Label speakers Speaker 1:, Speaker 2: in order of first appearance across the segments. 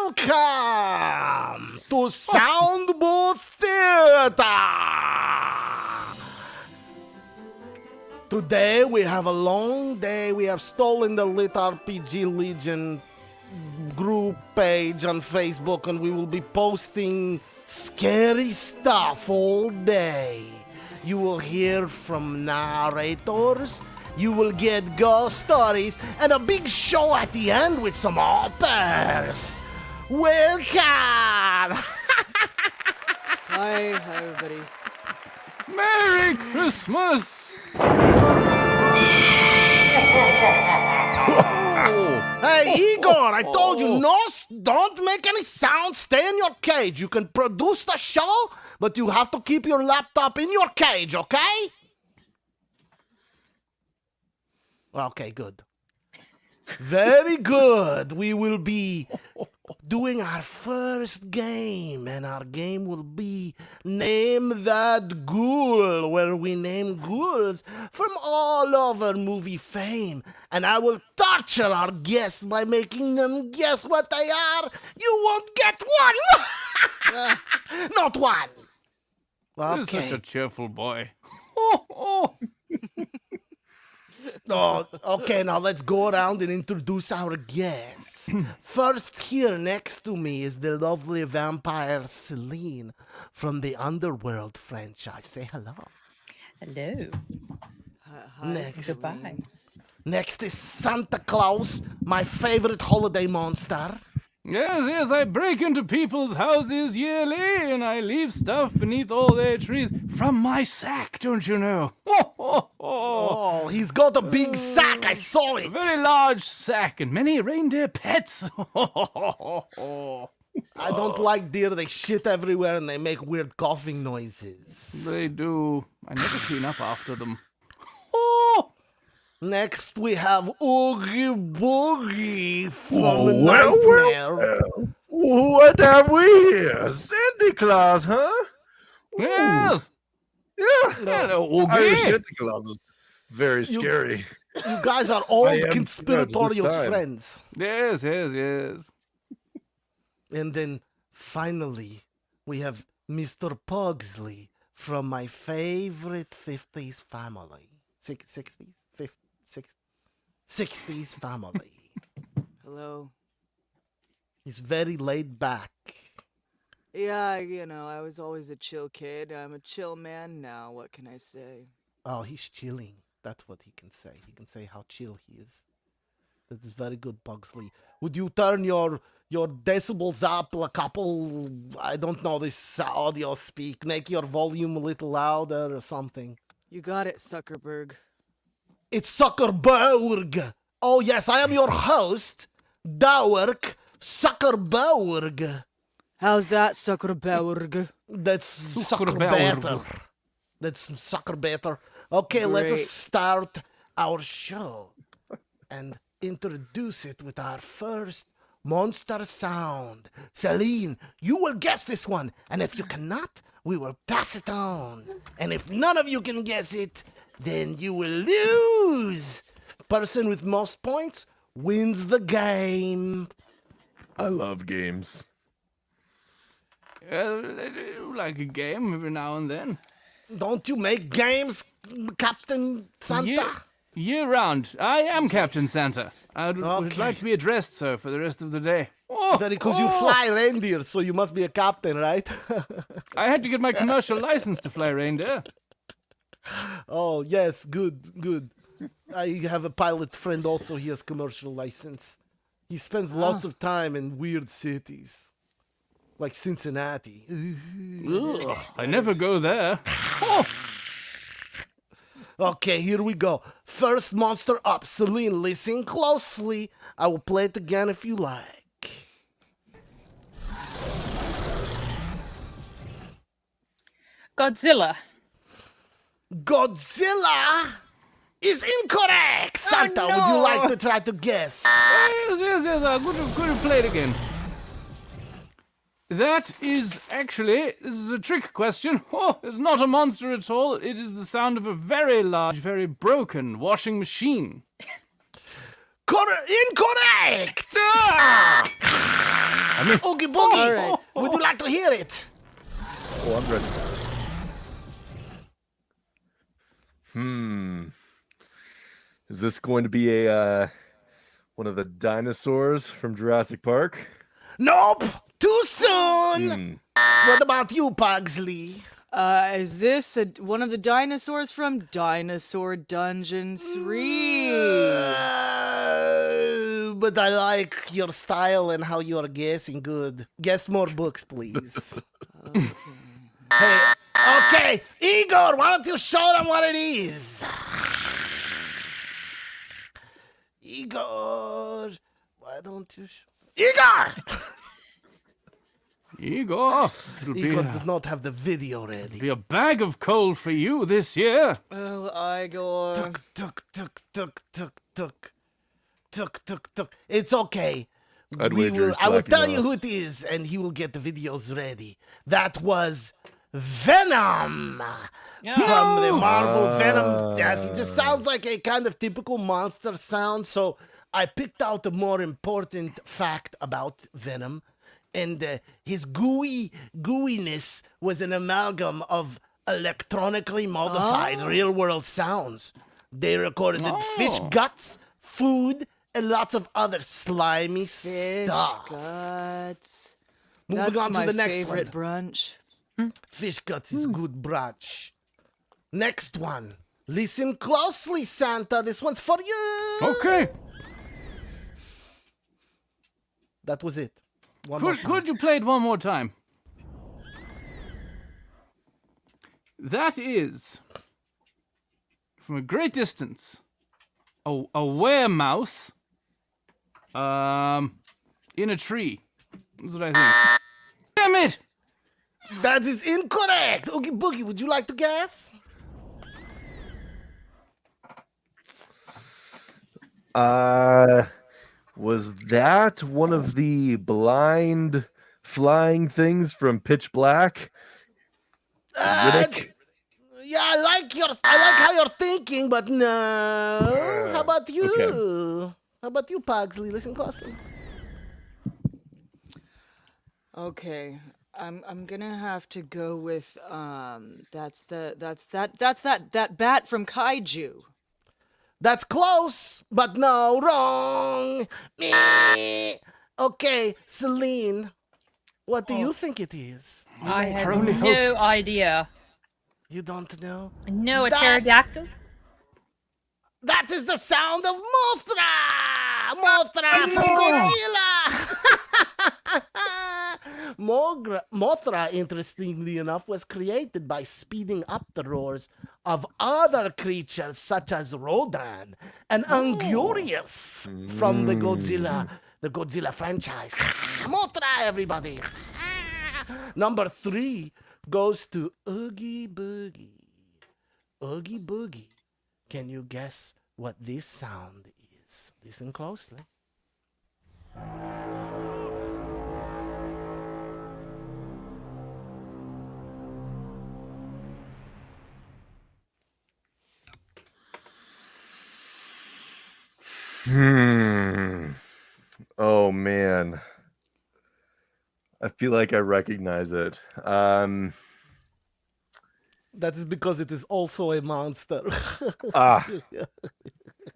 Speaker 1: Welcome to Soundbooth Theater! Today we have a long day. We have stolen the LitRPG Legion group page on Facebook, and we will be posting scary stuff all day. You will hear from narrators, you will get ghost stories, and a big show at the end with some authors. Welcome!
Speaker 2: Hi everybody.
Speaker 3: Merry Christmas!
Speaker 1: Hey, Igor, I told you, don't make any sound. Stay in your cage. You can produce the show, but you have to keep your laptop in your cage, okay? Okay, good. Very good. We will be doing our first game, and our game will be Name That Ghoul, where we name ghouls from all over movie fame. And I will torture our guests by making them guess what they are. You won't get one! Not one!
Speaker 3: You're
Speaker 1: Okay.
Speaker 3: such a cheerful boy.
Speaker 1: Oh, okay, now let's go around and introduce our guests. First, here next to me is the lovely vampire Celine from the Underworld franchise. Say hello.
Speaker 4: Hello.
Speaker 2: Hi,
Speaker 1: Next.
Speaker 4: Goodbye.
Speaker 1: Next is Santa Claus, my favorite holiday monster.
Speaker 3: Yes, I break into people's houses yearly, and I leave stuff beneath all their trees from my sack, don't you know?
Speaker 1: Oh, he's got a big sack, I saw
Speaker 3: A
Speaker 1: it.
Speaker 3: very large sack and many reindeer pets.
Speaker 1: I don't like deer, they shit everywhere and they make weird coughing noises.
Speaker 3: They do. I never clean up after them.
Speaker 1: Next, we have Oogie Boogie from Nightmare.
Speaker 5: What have we here? Santa Claus, huh?
Speaker 3: Yes.
Speaker 5: Yeah.
Speaker 3: Hello,
Speaker 5: Irish
Speaker 3: Oogie.
Speaker 5: Santa Claus is very scary.
Speaker 1: You guys are old
Speaker 5: I am
Speaker 1: conspiratorial
Speaker 5: this time.
Speaker 1: friends.
Speaker 3: Yes.
Speaker 1: And then, finally, we have Mr. Pugsley from my favorite 50s family. 60s? 60s family.
Speaker 2: Hello.
Speaker 1: He's very laid back.
Speaker 2: Yeah, I was always a chill kid. I'm a chill man now. What can I say?
Speaker 1: Oh, he's chilling. That's what he can say. He can say how chill he is. That is very good, Pugsley. Would you turn your decibels up a couple, I don't know, this audio speak, make your volume a little louder or something?
Speaker 2: You got it, Suckerbourg.
Speaker 1: It's Suckerbourg. Oh, yes, I am your host, Dawrk Suckerbourg.
Speaker 2: How's that, Suckerbourg?
Speaker 1: That's
Speaker 3: Suckerbourg.
Speaker 1: Suckerbetter. That's Suckerbetter. Okay, let us
Speaker 2: Great.
Speaker 1: start our show and introduce it with our first monster sound. Celine, you will guess this one, and if you cannot, we will pass it on. And if none of you can guess it, then you will lose. Person with most points wins the game.
Speaker 5: I love games.
Speaker 3: I do like a game every now and then.
Speaker 1: Don't you make games, Captain Santa?
Speaker 3: Year round. I am Captain Santa. I would
Speaker 1: Okay.
Speaker 3: like to be addressed so for the rest of the day. Oh,
Speaker 1: Because you fly reindeer, so you must be a captain, right?
Speaker 3: I had to get my commercial license to fly reindeer.
Speaker 1: Oh, yes, good. I have a pilot friend also, he has commercial license. He spends lots of time in weird cities, like Cincinnati.
Speaker 3: Ugh, I never go there. Oh,
Speaker 1: Okay, here we go. First monster up. Celine, listen closely. I will play it again if you like.
Speaker 4: Godzilla.
Speaker 1: Godzilla is incorrect. Santa, would you
Speaker 4: no.
Speaker 1: like to try to guess?
Speaker 3: yes. Could you play it again? That is actually, this is a trick question. Oh, it's not a monster at all. It is the sound of a very large, very broken washing machine.
Speaker 1: Incorrect! Oogie Boogie,
Speaker 2: All right.
Speaker 1: would you like to hear it?
Speaker 5: Oh, I'm ready. Is this going to be a one of the dinosaurs from Jurassic Park?
Speaker 1: Nope, too soon. What about you, Pugsley?
Speaker 2: Is this one of the dinosaurs from Dinosaur Dungeon 3?
Speaker 1: But I like your style and how you are guessing good. Guess more books, please. Okay, Igor, why don't you show them what it is? Igor, why don't you Igor!
Speaker 3: Igor, it'll
Speaker 1: Igor does not have the video ready.
Speaker 3: be a bag of coal for you this year.
Speaker 2: Oh, Igor.
Speaker 1: Tuk, tuk, tuk, tuk, tuk, tuk. Tuk, tuk, tuk. It's okay.
Speaker 5: I'd wager he's
Speaker 1: I will
Speaker 5: slacking
Speaker 1: tell you
Speaker 5: off.
Speaker 1: who it is, and he will get the videos ready. That was Venom from the Marvel Venom. Yes, it just sounds like a kind of typical monster sound. So I picked out a more important fact about Venom, and his gooiness was an amalgam of electronically modified real-world sounds. They recorded fish guts, food, and lots of other slimy
Speaker 2: Fish
Speaker 1: stuff.
Speaker 2: guts.
Speaker 1: Moving
Speaker 2: That's
Speaker 1: on
Speaker 2: my
Speaker 1: to the next
Speaker 2: favorite
Speaker 1: one.
Speaker 2: brunch.
Speaker 1: Fish guts is good brunch. Next one. Listen closely, Santa. This one's for you.
Speaker 3: Okay.
Speaker 1: That was it. One more time.
Speaker 3: Could you play it one more time? That is, from a great distance, a weremouse in a tree. That's what I think. Damn it!
Speaker 1: That is incorrect. Oogie Boogie, would you like to guess?
Speaker 5: Was that one of the blind flying things from Pitch Black? Riddick?
Speaker 1: Yeah, I like how you're thinking, but no. How about you?
Speaker 5: Okay.
Speaker 1: How about you, Pugsley? Listen closely.
Speaker 2: Okay, I'm gonna have to go with that's that bat from Kaiju.
Speaker 1: That's close, but no, wrong. Meh. Okay, Celine, what do you think it is?
Speaker 4: I have
Speaker 3: only hope-
Speaker 4: no idea.
Speaker 1: You don't know?
Speaker 4: No, a
Speaker 1: That's-
Speaker 4: pterodactyl?
Speaker 1: That is the sound of Mothra! Mothra from Godzilla! Mothra, interestingly enough, was created by speeding up the roars of other creatures such as Rodan and Angurius from the Godzilla franchise. Mothra, everybody! Number 3 goes to Oogie Boogie. Oogie Boogie. Can you guess what this sound is? Listen closely.
Speaker 5: Oh man. I feel like I recognize it.
Speaker 1: That is because it is also a monster.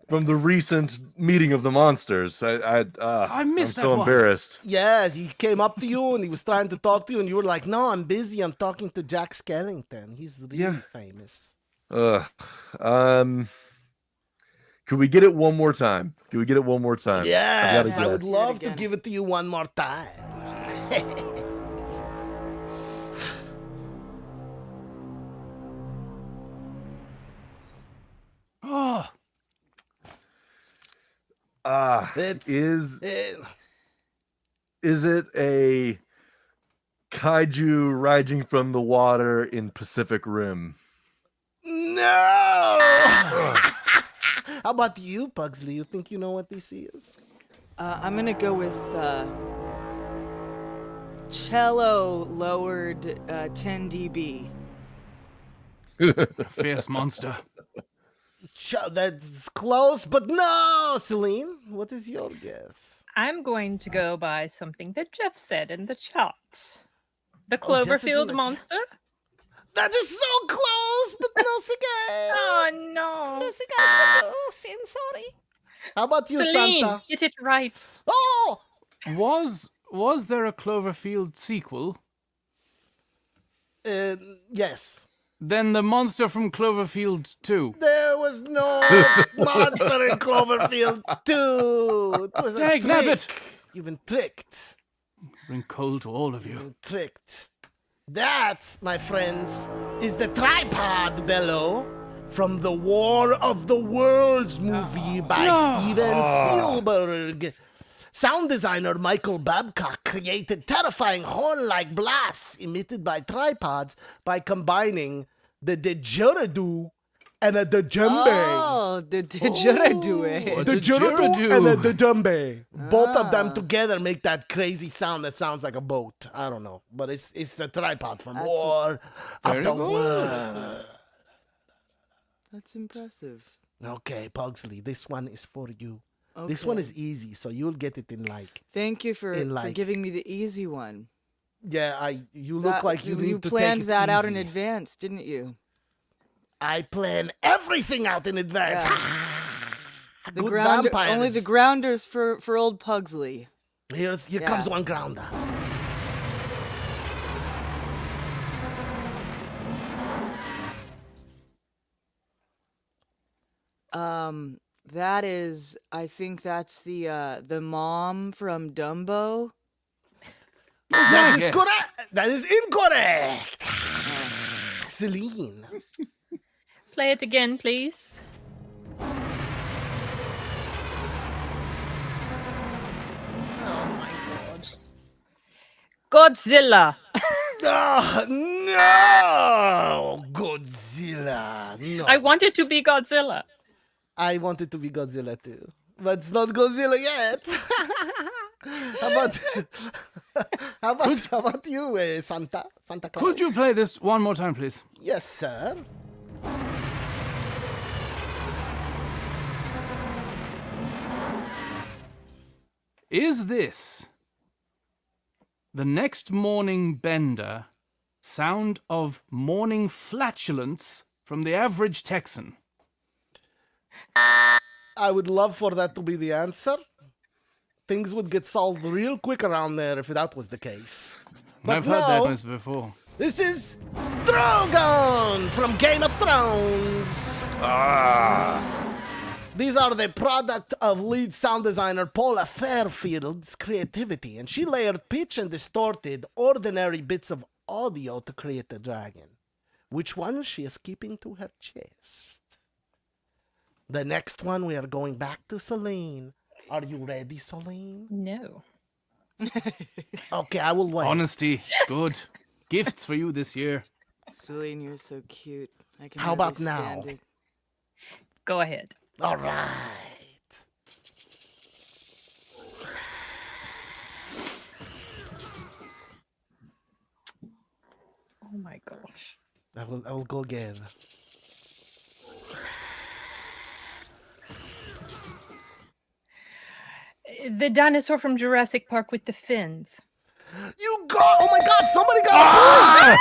Speaker 5: From the recent meeting of the monsters.
Speaker 3: I
Speaker 5: I'm
Speaker 3: missed that
Speaker 5: so
Speaker 3: one.
Speaker 5: embarrassed.
Speaker 1: Yeah, he came up to you and he was trying to talk to you, and you were like, "No, I'm busy. I'm talking to Jack Skellington. He's really famous."
Speaker 5: Could we get it one more time? Can we get it one more time?
Speaker 1: Yes, I would
Speaker 5: guess.
Speaker 1: love to
Speaker 2: again.
Speaker 1: give it to you one more time.
Speaker 3: Oh,
Speaker 1: It's
Speaker 5: Is
Speaker 1: eh,
Speaker 5: it a kaiju rising from the water in Pacific Rim?
Speaker 1: no. How about you, Pugsley? You think you know what this is?
Speaker 2: I'm gonna go with cello lowered 10 dB.
Speaker 3: fierce monster.
Speaker 1: That's close, but no, Celine. What is your guess?
Speaker 4: I'm going to go by something that Jeff said in the chat. The
Speaker 1: Oh, Jeff is in
Speaker 4: Cloverfield
Speaker 1: the
Speaker 4: monster?
Speaker 1: That is so close, but no cigar.
Speaker 4: Oh no.
Speaker 1: No cigar for you, Sin. Sorry. How about you,
Speaker 4: Celine,
Speaker 1: Santa?
Speaker 4: get it right.
Speaker 1: Oh,
Speaker 3: Was there a Cloverfield sequel?
Speaker 1: yes.
Speaker 3: Then the monster from Cloverfield 2.
Speaker 1: There was no monster in Cloverfield 2. It was a
Speaker 3: Dag nabbit.
Speaker 1: trick. You've been tricked.
Speaker 3: Bring cold to all of
Speaker 1: You've
Speaker 3: you.
Speaker 1: been tricked. That, my friends, is the tripod bellow from the War of the Worlds movie by Steven Spielberg. Sound designer Michael Babcock created terrifying horn-like blasts emitted by tripods by combining the didgeridoo and a djembe.
Speaker 2: Oh, the didgeridoo.
Speaker 1: The didgeridoo and a djembe. Both of them together make that crazy sound that sounds like a boat. I don't know, but it's the tripod from War of the Worlds.
Speaker 2: That's impressive.
Speaker 1: Okay, Pugsley, this one is for you.
Speaker 2: Okay.
Speaker 1: This one is easy, so you'll get it in
Speaker 2: Thank you for
Speaker 1: like-
Speaker 2: giving me the easy one.
Speaker 1: Yeah, you look like you need to
Speaker 2: planned
Speaker 1: take it
Speaker 2: that out in
Speaker 1: easy.
Speaker 2: advance, didn't you?
Speaker 1: I plan everything out in advance.
Speaker 2: Yeah.
Speaker 1: Good
Speaker 2: Grounder,
Speaker 1: vampires.
Speaker 2: only the grounders for old Pugsley.
Speaker 1: Here
Speaker 2: Yeah.
Speaker 1: comes one grounder.
Speaker 2: That is, I think that's the mom from Dumbo.
Speaker 1: That is
Speaker 3: guess.
Speaker 1: correct. That is incorrect. Celine.
Speaker 4: Play it again, please. Oh my god. Godzilla.
Speaker 1: Oh, no! Godzilla. No.
Speaker 4: I want it to be Godzilla.
Speaker 1: I want it to be Godzilla too. But it's not Godzilla yet. how about how about you, Santa Claus?
Speaker 3: Could you play this one more time, please?
Speaker 1: Yes, sir.
Speaker 3: Is this the next morning bender sound of morning flatulence from the average Texan?
Speaker 1: I would love for that to be the answer. Things would get solved real quick around there if that was the case. But
Speaker 3: I've heard that
Speaker 1: no,
Speaker 3: once before.
Speaker 1: this is Drogon from Game of Thrones. These are the product of lead sound designer Paula Fairfield's creativity, and she layered pitch and distorted ordinary bits of audio to create the dragon. Which one she is keeping to her chest? The next one, we are going back to Celine. Are you ready, Celine?
Speaker 4: No.
Speaker 1: Okay, I will wait.
Speaker 3: Honesty, good. Gifts for you this year.
Speaker 2: Celine, you're so cute. I can
Speaker 1: How
Speaker 2: hardly
Speaker 1: about now?
Speaker 2: stand it.
Speaker 4: Go ahead.
Speaker 1: All right.
Speaker 4: Oh my gosh.
Speaker 1: I will go again.
Speaker 4: The dinosaur from Jurassic Park with the fins.
Speaker 1: You got! Oh my God! Somebody got a point!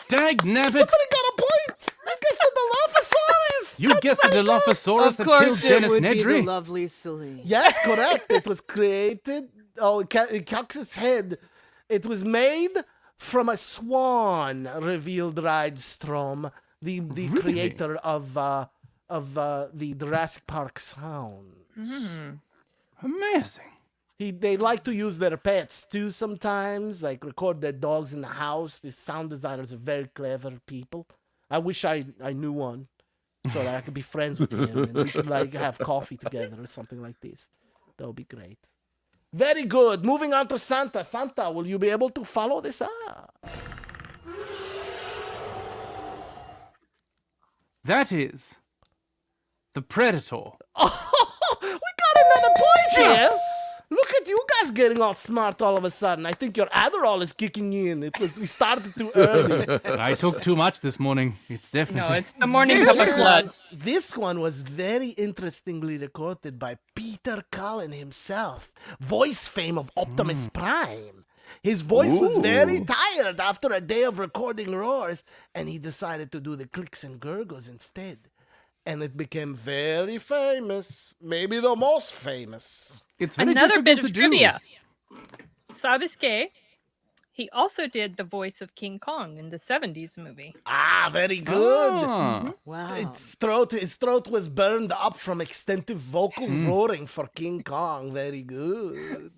Speaker 3: Dag nabbit!
Speaker 1: Somebody got a point! You guessed the Dilophosaurus!
Speaker 3: You guessed the Dilophosaurus
Speaker 2: Of
Speaker 3: that killed
Speaker 2: course, it
Speaker 3: Dennis
Speaker 2: would be the
Speaker 3: Nedry?
Speaker 2: lovely Celine.
Speaker 1: Yes, correct. It was created. Oh, it cocks its head. It was made from a swan, revealed Rydstrom, the
Speaker 3: Really?
Speaker 1: creator of the Jurassic Park sounds.
Speaker 3: Amazing.
Speaker 1: They like to use their pets too sometimes, like record their dogs in the house. These sound designers are very clever people. I wish I knew one so that I could be friends with him and we could like have coffee together or something like this. That would be great. Very good. Moving on to Santa. Santa, will you be able to follow this up?
Speaker 3: That is the Predator.
Speaker 1: Oh, we got another point here.
Speaker 3: Yes.
Speaker 1: Look at you guys getting all smart all of a sudden? I think your Adderall is kicking in. We started too early.
Speaker 3: I took too much this morning. It's
Speaker 4: No,
Speaker 3: definitely.
Speaker 4: it's the morning cup of blood.
Speaker 1: This one was very interestingly recorded by Peter Cullen himself, voice fame of Optimus Prime. His voice was very tired after a day of recording roars, and he decided to do the clicks and gurgles instead. And it became very famous, maybe the most famous.
Speaker 3: It's very
Speaker 4: Another
Speaker 3: difficult
Speaker 4: bit
Speaker 3: to
Speaker 4: of
Speaker 3: do.
Speaker 4: trivia. Sabisuke, he also did the voice of King Kong in the 70s movie.
Speaker 1: Ah, very good.
Speaker 3: Ah.
Speaker 2: Wow.
Speaker 1: His throat was burned up from extensive vocal roaring for King Kong. Very good.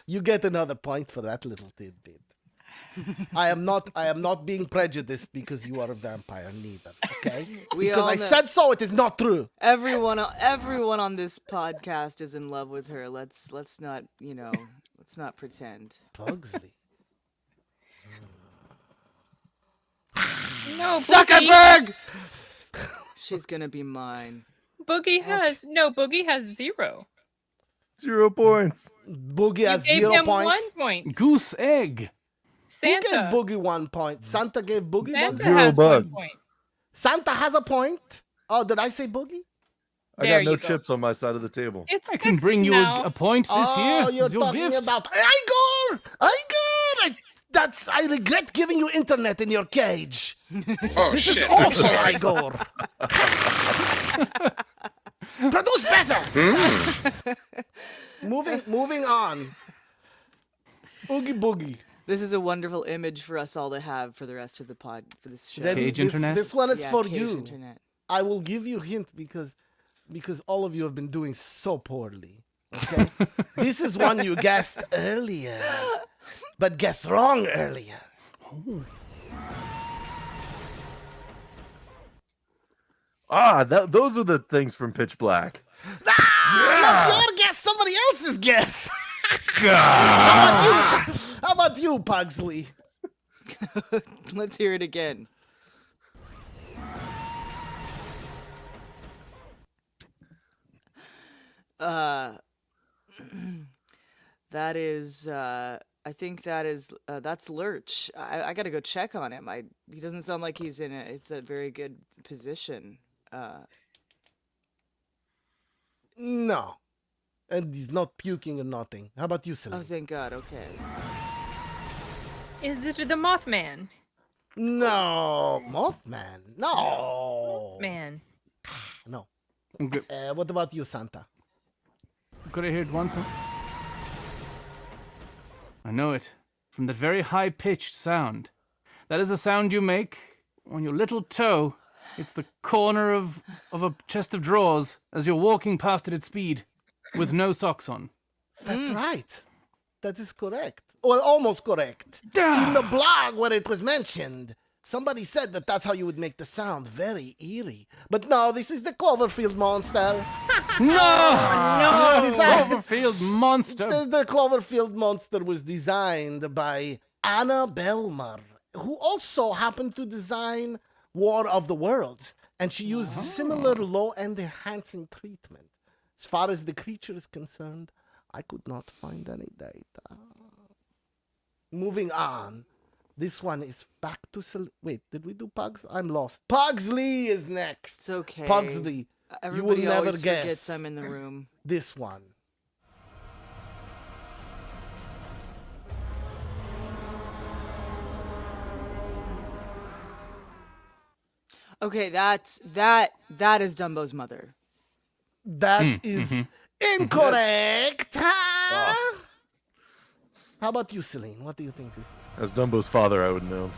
Speaker 1: You get another point for that little tidbit. I am not being prejudiced because you are a vampire neither, okay?
Speaker 2: We
Speaker 1: Because
Speaker 2: all
Speaker 1: I
Speaker 2: know-
Speaker 1: said so, it is not true.
Speaker 2: Everyone on this podcast is in love with her. Let's not, let's not pretend.
Speaker 1: Pugsley.
Speaker 4: No,
Speaker 2: Zuckerberg! She's gonna be mine.
Speaker 4: Boogie has 0.
Speaker 5: 0 points.
Speaker 1: Boogie
Speaker 4: You
Speaker 1: has
Speaker 4: gave
Speaker 1: 0
Speaker 4: him
Speaker 1: points.
Speaker 4: 1 point.
Speaker 3: Goose egg.
Speaker 1: Who gave
Speaker 4: Santa.
Speaker 1: Boogie 1 point? Santa gave Boogie 1
Speaker 4: Santa
Speaker 5: Zero
Speaker 4: has 1
Speaker 5: bugs.
Speaker 4: point.
Speaker 1: Santa has a point. Oh, did I say Boogie?
Speaker 5: I
Speaker 4: There
Speaker 5: got no
Speaker 4: you go.
Speaker 5: chips on my side of the table.
Speaker 4: It's
Speaker 3: I can
Speaker 4: fixed
Speaker 3: bring you
Speaker 4: now.
Speaker 3: a point this
Speaker 1: Oh,
Speaker 3: year.
Speaker 1: you're
Speaker 3: It's your
Speaker 1: talking
Speaker 3: gift.
Speaker 1: about Igor! I regret giving you internet in your cage. This is awful, Igor. Produce better. Moving on. Oogie boogie.
Speaker 2: This is a wonderful image for us all to have for the rest of the pod for this show.
Speaker 3: Cage internet?
Speaker 1: This one is
Speaker 2: Yeah,
Speaker 1: for
Speaker 2: Cage
Speaker 1: you.
Speaker 2: Internet.
Speaker 1: I will give you a hint because all of you have been doing so poorly. Okay? This is one you guessed earlier, but guessed wrong earlier.
Speaker 5: Those are the things from Pitch Black.
Speaker 1: Not your guess, somebody else's guess. How about you, Pugsley?
Speaker 2: Let's hear it again. That is, I think that's Lurch. I gotta go check on him. He doesn't sound like he's it's a very good position.
Speaker 1: No. And he's not puking or nothing. How about you, Celine?
Speaker 2: Oh, thank God. Okay.
Speaker 4: Is it the Mothman?
Speaker 1: No. Mothman? No.
Speaker 4: Man.
Speaker 1: No.
Speaker 3: Okay.
Speaker 1: What about you, Santa?
Speaker 3: Could I hear it once more? I know it. From that very high-pitched sound. That is the sound you make when your little toe hits the corner of a chest of drawers as you're walking past it at speed with no socks on.
Speaker 1: That's right. That is correct. Well, almost correct. In the blog where it was mentioned, somebody said that that's how you would make the sound very eerie. But no, this is the Cloverfield monster.
Speaker 3: No!
Speaker 1: Design-
Speaker 3: Cloverfield monster!
Speaker 1: The Cloverfield monster was designed by Anna Belmer, who also happened to design War of the Worlds. And she used a similar low-end enhancing treatment. As far as the creature is concerned, I could not find any data. Moving on. This one is back to... Wait, did we do Pugs? I'm lost. Pugsley is next.
Speaker 2: It's okay.
Speaker 1: Pugsley,
Speaker 2: Everybody
Speaker 1: you will never
Speaker 2: always
Speaker 1: guess
Speaker 2: forgets I'm in the room.
Speaker 1: this one.
Speaker 2: Okay, that is Dumbo's mother.
Speaker 1: That is incorrect. Huh? How about you, Celine? What do you think this is?
Speaker 5: As Dumbo's father, I would know.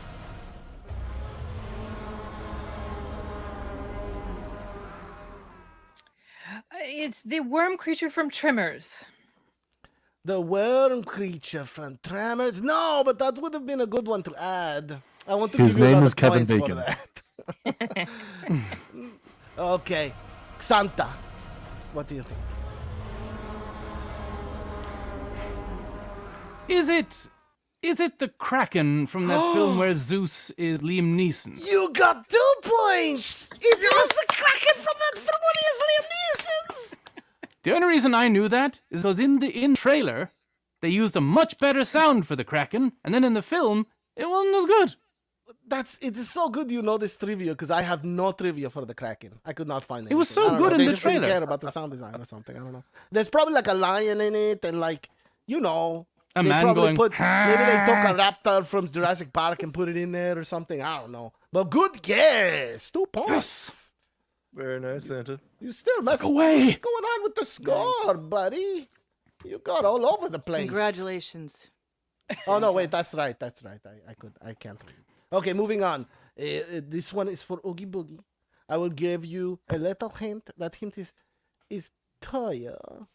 Speaker 4: It's the worm creature from Tremors.
Speaker 1: The worm creature from Tremors? No, but that would have been a good one to add. I want to
Speaker 5: His
Speaker 1: give you
Speaker 5: name
Speaker 1: another
Speaker 5: is Kevin
Speaker 1: point
Speaker 5: Bacon.
Speaker 1: for that. Okay. Xanta, what do you think?
Speaker 3: Is it the Kraken from that film where Zeus is Liam Neeson?
Speaker 1: You got 2 points! It was the Kraken from that film when he is Liam Neeson's!
Speaker 3: The only reason I knew that is because in the trailer, they used a much better sound for the Kraken, and then in the film, it wasn't as good.
Speaker 1: It is so good you know this trivia because I have no trivia for the Kraken. I could not find it.
Speaker 3: It was so good in
Speaker 1: they
Speaker 3: the
Speaker 1: just didn't
Speaker 3: trailer.
Speaker 1: care about the sound design or something. I don't know. There's probably like a lion in it and like, you know.
Speaker 3: A
Speaker 1: They
Speaker 3: man
Speaker 1: probably
Speaker 3: going,
Speaker 1: maybe they took a raptor from Jurassic Park and put it in there or something. I don't know. But good guess. 2 points.
Speaker 3: Yes.
Speaker 5: Very nice, Santa.
Speaker 1: You still must.
Speaker 3: away.
Speaker 1: What's going on with the score, buddy? You got all over the place.
Speaker 2: Congratulations.
Speaker 1: Oh no, wait, that's right. I can't read. Okay, moving on. This one is for Oogie Boogie. I will give you a little hint. That hint is Toya.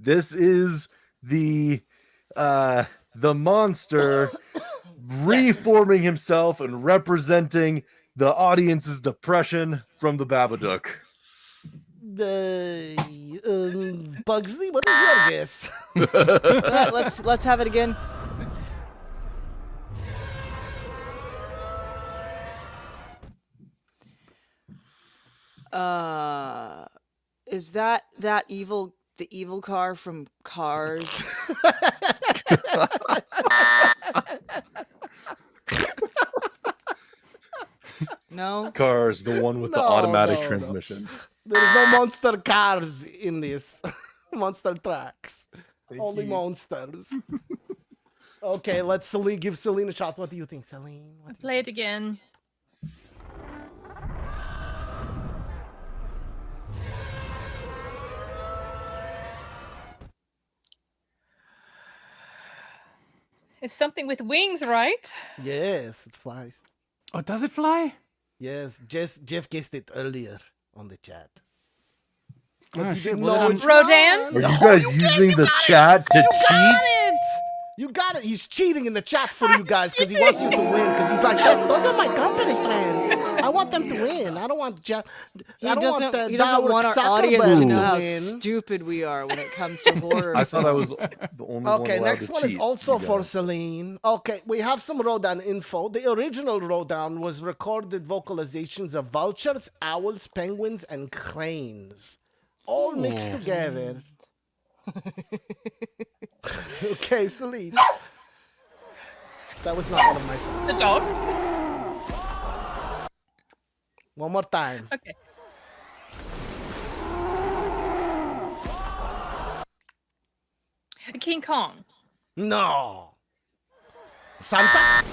Speaker 5: This is the monster reforming himself and representing the audience's depression from the Babadook.
Speaker 1: Pugsley, what is your guess?
Speaker 2: Let's have it again. Is that the evil car from Cars? No?
Speaker 5: Cars, the one with the
Speaker 1: No,
Speaker 5: automatic
Speaker 1: no.
Speaker 5: transmission.
Speaker 1: There's no monster cars in this. Monster trucks. Only monsters. Okay, let's give Celine a shot. What do you think, Celine? What do you
Speaker 4: Play it again. It's something with wings, right?
Speaker 1: Yes, it flies.
Speaker 3: Oh, does it fly?
Speaker 1: Yes, Jeff guessed it earlier on the chat.
Speaker 3: Oh,
Speaker 1: he
Speaker 3: shit,
Speaker 1: didn't
Speaker 3: well,
Speaker 1: know
Speaker 3: then
Speaker 1: which
Speaker 4: Rodan?
Speaker 1: one.
Speaker 5: Are you guys using the chat to cheat?
Speaker 1: You got it. He's cheating in the chat for you guys because he wants you to win. Because he's like, those are my company friends. I want them to win. I don't want Jeff.
Speaker 2: He doesn't want our audience to know how stupid we are when it comes to horror.
Speaker 5: I thought I was
Speaker 2: films.
Speaker 5: the only one
Speaker 1: Okay,
Speaker 5: allowed
Speaker 1: next
Speaker 5: to
Speaker 1: one is
Speaker 5: cheat,
Speaker 1: also
Speaker 5: you
Speaker 1: for
Speaker 5: guys.
Speaker 1: Celine. Okay, we have some Rodan info. The original Rodan was recorded vocalizations of vultures, owls, penguins, and cranes, all mixed together. Okay, Celine. That was not one of my sounds.
Speaker 4: The dog?
Speaker 1: One more time.
Speaker 4: Okay. King Kong.
Speaker 1: No. Santa?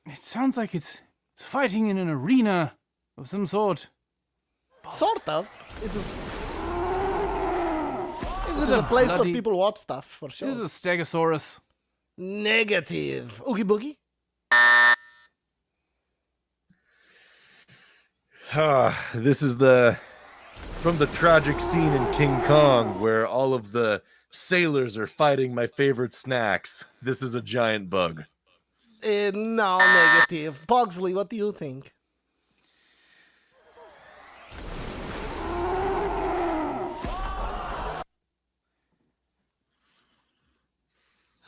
Speaker 3: It sounds like it's fighting in an arena of some sort.
Speaker 1: Sort of. It is
Speaker 3: Is
Speaker 1: it
Speaker 3: it
Speaker 1: is a place where
Speaker 3: bloody-
Speaker 1: people watch stuff, for
Speaker 3: It
Speaker 1: sure.
Speaker 3: is a Stegosaurus.
Speaker 1: Negative. Oogie Boogie?
Speaker 5: This is from the tragic scene in King Kong where all of the sailors are fighting my favorite snacks. This is a giant bug.
Speaker 1: No, negative. Pugsley, what do you think?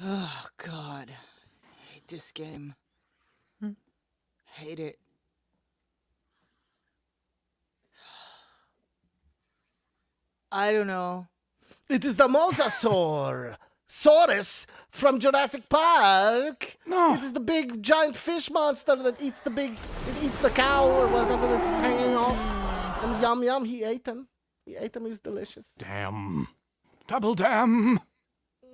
Speaker 2: Oh, God. I hate this game. Hate it. I don't know.
Speaker 1: It is the mosasaur. Saurus from Jurassic Park.
Speaker 3: No.
Speaker 1: It is the big giant fish monster that eats it eats the cow or whatever it's hanging off. And yum yum, he ate him. He was delicious.
Speaker 3: Damn. Double damn.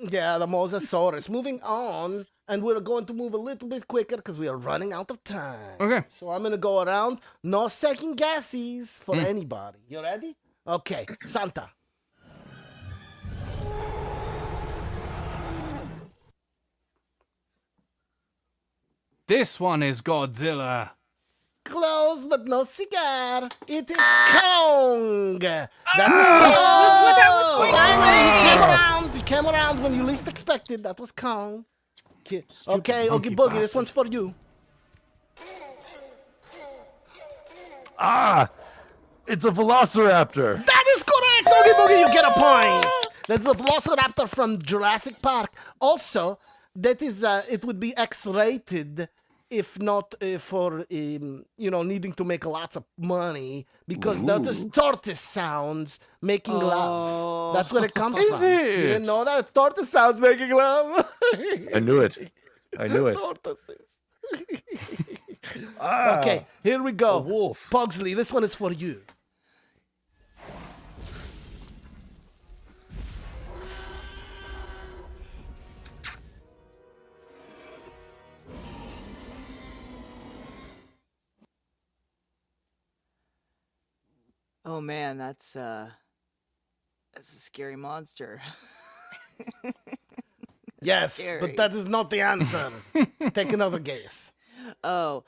Speaker 1: Yeah, the mosasaurus. Moving on, and we're going to move a little bit quicker because we are running out of time.
Speaker 3: Okay.
Speaker 1: So I'm gonna go around. No second guesses for anybody. You ready? Okay, Santa.
Speaker 3: This one is Godzilla.
Speaker 1: Close, but no cigar. It is Kong. That is
Speaker 4: what I was
Speaker 1: Kong.
Speaker 4: going to
Speaker 1: Finally, he
Speaker 4: say.
Speaker 1: came around. He came around when you least expected. That was Kong. Okay, Oogie Boogie, this one's for you.
Speaker 5: It's a velociraptor.
Speaker 1: That is correct! Oogie Boogie, you get a point! That's a velociraptor from Jurassic Park. Also, that is, it would be X-rated if not for, needing to make lots of money because that is tortoise sounds making love. That's where it comes from.
Speaker 3: it?
Speaker 1: You didn't know that? Tortoise sounds making love.
Speaker 5: I knew it.
Speaker 1: Tortoises. Okay, here we go.
Speaker 5: A wolf.
Speaker 1: Pugsley, this one is for you.
Speaker 2: Oh man, that's a scary monster.
Speaker 1: Yes,
Speaker 2: Scary.
Speaker 1: but that is not the answer. Take another guess.
Speaker 2: Oh,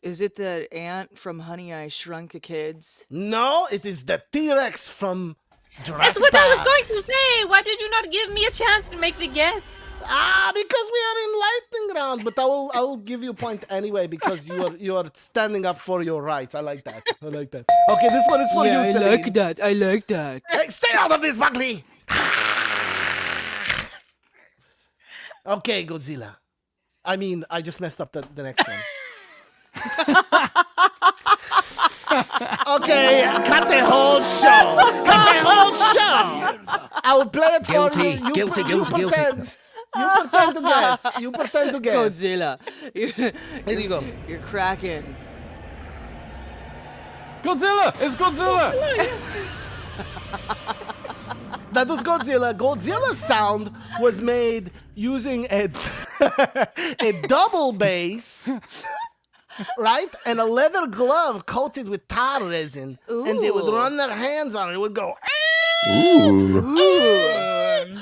Speaker 2: is it the ant from Honey, I Shrunk the Kids?
Speaker 1: No, it is the T-Rex from Jurassic
Speaker 4: That's what I was
Speaker 1: Park.
Speaker 4: going to say. Why did you not give me a chance to make the guess?
Speaker 1: Because we are in lightning round. But I will give you a point anyway because you are standing up for your rights. I like that. Okay, this one is for you, Celine.
Speaker 2: that. I like that.
Speaker 1: Hey, stay out of this, Buckley. Okay, Godzilla. I mean, I just messed up the next one. Okay, cut the whole show. I will play it for you. You pretend. You pretend to guess.
Speaker 2: Godzilla.
Speaker 1: Here you go.
Speaker 2: You're cracking.
Speaker 3: Godzilla! It's Godzilla!
Speaker 1: That was Godzilla. Godzilla's sound was made using a double bass, right? And a leather glove coated with tar resin. And they would
Speaker 2: Ooh.
Speaker 1: run their hands on it. It would go.
Speaker 2: Ooh.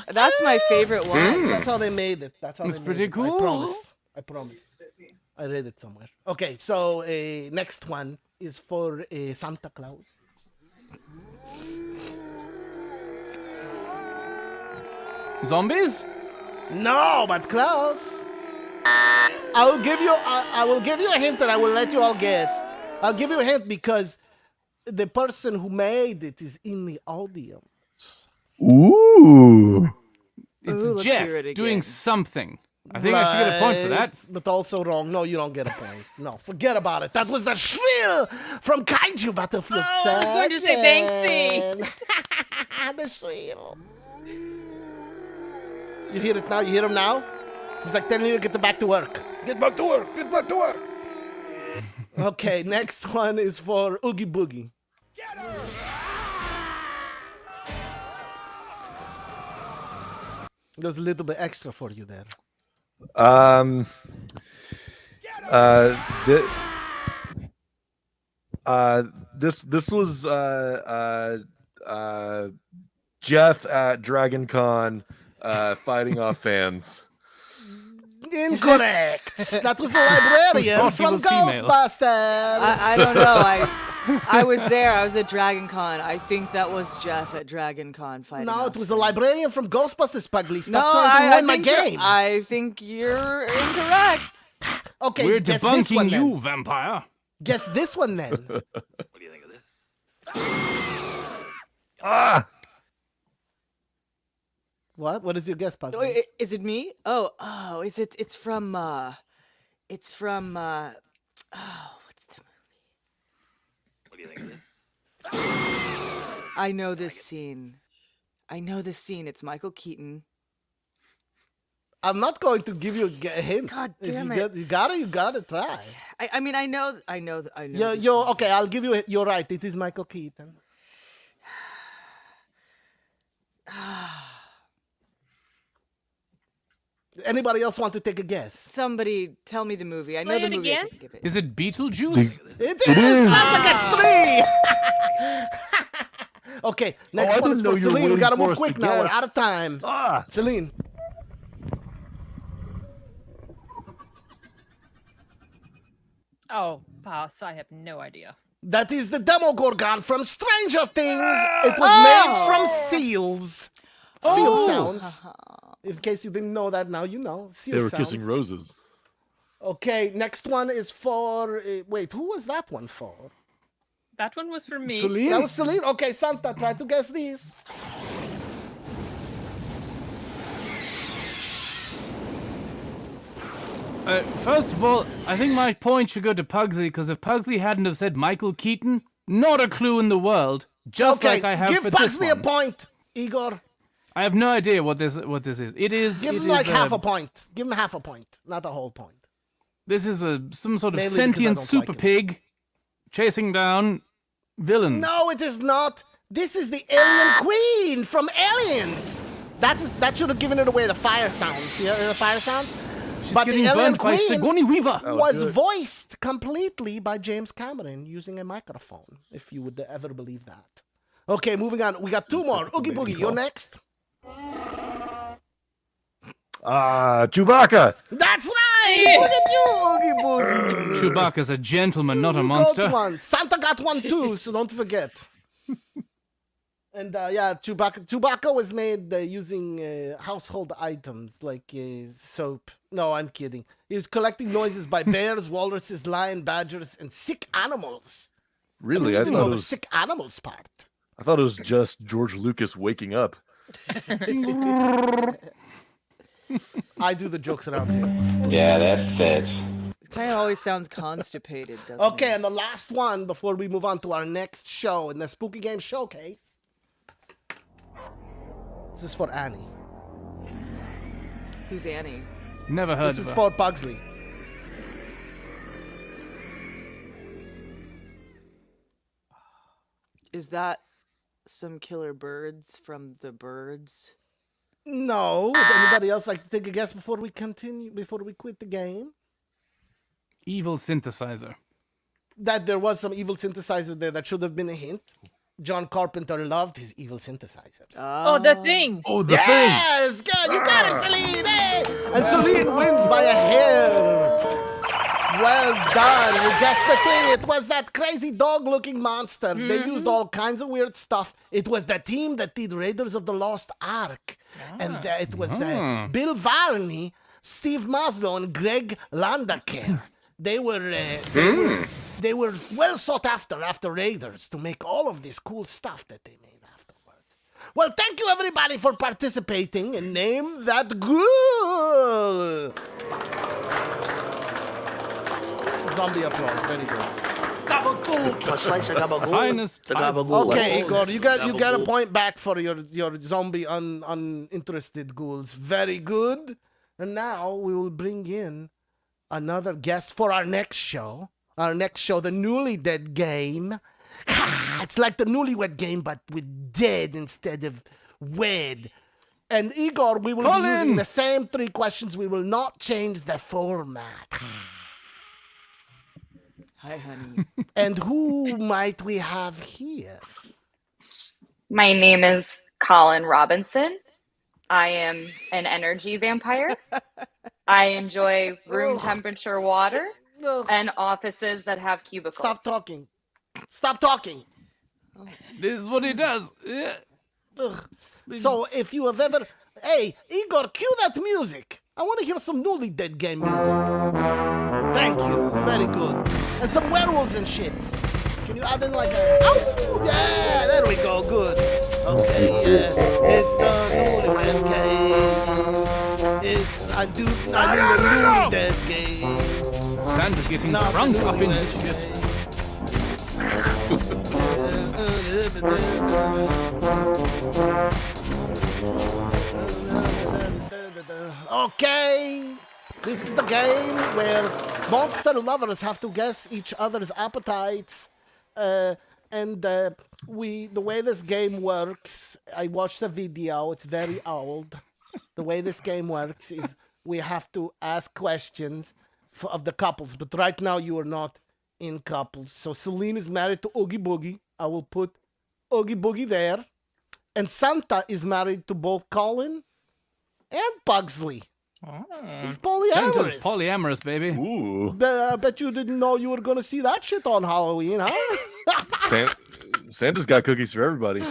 Speaker 2: That's my favorite one.
Speaker 1: That's how they made it. That's how
Speaker 3: That's
Speaker 1: they
Speaker 3: pretty
Speaker 1: made it.
Speaker 3: cool.
Speaker 1: I promise. I read it somewhere. Okay, so next one is for Santa Claus.
Speaker 3: Zombies?
Speaker 1: No, but close. I will give you a hint and I will let you all guess. I'll give you a hint because the person who made it is in the audience.
Speaker 5: Ooh.
Speaker 3: It's
Speaker 2: Ooh, let's
Speaker 3: Jeff
Speaker 2: hear it
Speaker 3: doing
Speaker 2: again.
Speaker 3: something. I think I should get a point for that.
Speaker 1: Right, but also wrong. No, you don't get a point. No, forget about it. That was the shrill from Kaiju Battlefield 7.
Speaker 4: I was going to say Banksy.
Speaker 1: The shrill. You hear it now? You hear him now? He's like telling you to get back to work. Get back to work. Get back to work. Okay, next one is for Oogie Boogie. There's a little bit extra for you there.
Speaker 5: This was Jeff at Dragon Con fighting off fans.
Speaker 1: Incorrect. That was the librarian
Speaker 3: Thought he
Speaker 1: from
Speaker 3: was female.
Speaker 1: Ghostbusters.
Speaker 2: I don't know. I was there. I was at Dragon Con. I think that was Jeff at Dragon Con fighting.
Speaker 1: No,
Speaker 2: off
Speaker 1: it was a
Speaker 2: fans.
Speaker 1: librarian from Ghostbusters, Pugly.
Speaker 2: No,
Speaker 1: Stop trying to win my
Speaker 2: think you're-
Speaker 1: game.
Speaker 2: I think you're incorrect.
Speaker 1: Okay,
Speaker 3: We're
Speaker 1: guess this one
Speaker 3: debunking
Speaker 1: then.
Speaker 3: you, vampire.
Speaker 1: Guess this one then.
Speaker 6: What do you think of this?
Speaker 1: What? What is your guess,
Speaker 2: Oh,
Speaker 1: Pugly?
Speaker 2: is it me? Oh, is it? It's from. Oh, what's the movie?
Speaker 6: What do you think of this?
Speaker 2: I know this scene. It's Michael Keaton.
Speaker 1: I'm not going to give you a hint.
Speaker 2: God
Speaker 1: If
Speaker 2: damn
Speaker 1: you
Speaker 2: it.
Speaker 1: you gotta try.
Speaker 2: I mean, I know. this
Speaker 1: Okay, I'll give you. You're right. It is Michael Keaton. Anybody else want to take a guess?
Speaker 2: Somebody tell me the movie. I know
Speaker 4: Play
Speaker 2: the
Speaker 4: it
Speaker 2: movie. I
Speaker 4: again?
Speaker 2: can give it.
Speaker 3: Is it Beetlejuice?
Speaker 1: It is Santa gets 3. Okay, next
Speaker 5: I
Speaker 1: one
Speaker 5: didn't
Speaker 1: is
Speaker 5: know
Speaker 1: for
Speaker 5: you were
Speaker 1: Celine. We
Speaker 5: waiting
Speaker 1: gotta
Speaker 5: for
Speaker 1: move
Speaker 5: us to
Speaker 1: quick now. We're
Speaker 5: guess.
Speaker 1: out of time. Celine.
Speaker 4: Oh, pass. I have no idea.
Speaker 1: That is the Demogorgon from Stranger Things. It was made from seals. Seal sounds. In case you didn't know that, now you know. Seal
Speaker 5: They were
Speaker 1: sounds.
Speaker 5: kissing roses.
Speaker 1: Okay, next one is for. Wait, who was that one for?
Speaker 4: That one was for me.
Speaker 3: Celine?
Speaker 1: That was Celine. Okay, Santa, try to guess these.
Speaker 3: First of all, I think my point should go to Pugsley, because if Pugsley hadn't have said Michael Keaton, not a clue in the world. Just
Speaker 1: Okay,
Speaker 3: like I have
Speaker 1: give
Speaker 3: for this
Speaker 1: Pugsley a
Speaker 3: one.
Speaker 1: point, Igor.
Speaker 3: I have no idea what this is. It is.
Speaker 1: Give
Speaker 3: it
Speaker 1: him like
Speaker 3: is,
Speaker 1: half a point. Give him half a point, not a whole point.
Speaker 3: This is some sort of
Speaker 1: Mainly because I
Speaker 3: sentient
Speaker 1: don't
Speaker 3: super
Speaker 1: like him.
Speaker 3: pig chasing down villains.
Speaker 1: No, it is not. This is the Alien Queen from Aliens. That should have given it away. The fire sound. See the fire sound?
Speaker 3: She's
Speaker 1: But
Speaker 3: getting
Speaker 1: the Alien
Speaker 3: burnt by
Speaker 1: Queen
Speaker 3: Sigourney Weaver.
Speaker 1: was voiced completely by James Cameron using a microphone, if you would ever believe that. Okay, moving on. We got two more. Oogie Boogie, you're next.
Speaker 5: Chewbacca.
Speaker 1: That's right! Look at you, Oogie Boogie.
Speaker 3: Chewbacca's a gentleman, not a
Speaker 1: You
Speaker 3: monster.
Speaker 1: got one. Santa got one too, so don't forget. And yeah, Chewbacca was made using household items like soap. No, I'm kidding. He was collecting noises by bears, walruses, lion, badgers, and sick animals.
Speaker 5: Really?
Speaker 1: I
Speaker 5: I
Speaker 1: didn't know
Speaker 5: thought it
Speaker 1: the
Speaker 5: was.
Speaker 1: sick animals part.
Speaker 5: I thought it was just George Lucas waking up.
Speaker 1: I do the jokes around here.
Speaker 7: Yeah, that fits.
Speaker 2: It kind of always sounds constipated, doesn't
Speaker 1: Okay,
Speaker 2: it?
Speaker 1: and the last one before we move on to our next show in the Spooky Game Showcase. This is for Annie.
Speaker 2: Who's Annie?
Speaker 3: Never heard
Speaker 1: This
Speaker 3: of
Speaker 1: is
Speaker 3: her.
Speaker 1: for Pugsley.
Speaker 2: Is that some killer birds from the birds?
Speaker 1: No. Would anybody else like to take a guess before we continue, before we quit the game?
Speaker 3: Evil synthesizer.
Speaker 1: That there was some evil synthesizer there that should have been a hint. John Carpenter loved his evil synthesizers.
Speaker 4: Oh, the thing.
Speaker 5: Oh, the thing.
Speaker 1: Yes! Good! You got it, Celine! Hey! And Celine wins by a hair. Well done. You guessed the thing. It was that crazy dog-looking monster. They used all kinds of weird stuff. It was the team that did Raiders of the Lost Ark. And it was Bill Varney, Steve Maslow, and Greg Landaker. They were well sought after Raiders to make all of this cool stuff that they made afterwards. Well, thank you everybody for participating and Name That Ghoul. Zombie applause, very good.
Speaker 6: Gabagool. A slice of gabagool.
Speaker 3: Finest
Speaker 6: It's a
Speaker 3: type.
Speaker 6: gabagool.
Speaker 1: Okay,
Speaker 6: That's-
Speaker 1: Igor, you got a point back for your zombie uninterested ghouls. Very good. And now we will bring in another guest for our next show. Our next show, the Newlydead Game. It's like the Newlywed Game, but with dead instead of wed. And Igor, we will
Speaker 3: Call
Speaker 1: be using
Speaker 3: in.
Speaker 1: the same 3 questions. We will not change the format.
Speaker 2: Hi, honey.
Speaker 1: And who might we have here?
Speaker 8: My name is Colin Robinson. I am an energy vampire. I enjoy room temperature water
Speaker 1: Ugh,
Speaker 8: and offices that have cubicles.
Speaker 1: Stop talking. Stop talking.
Speaker 3: This is what he does. Yeah.
Speaker 1: Ugh. So if you have ever... Hey, Igor, cue that music. I want to hear some Newlydead Game music. Thank you. Very good. And some werewolves and shit. Can you add in like a... Ow! Yeah, there we go. Good. Okay, it's the Newlywed Game. I'm in the Newlydead Game.
Speaker 3: Santa getting
Speaker 1: Not the
Speaker 3: drunk up in
Speaker 1: Newlywed
Speaker 3: his shit. Okay, this is the game where monster lovers have to guess each other's appetites, and the way this game works. I watched a video. It's very old. The way this game works is we have to ask questions of the couples, but right now you are not in couples. So Celine is married to Oogie Boogie. I will put Oogie Boogie there. And Santa is married to both Colin and Pugsley. He's polyamorous. Santa's polyamorous, baby.
Speaker 5: Ooh.
Speaker 1: I bet you didn't know you were going to see that shit on Halloween, huh?
Speaker 5: Santa's got cookies for everybody.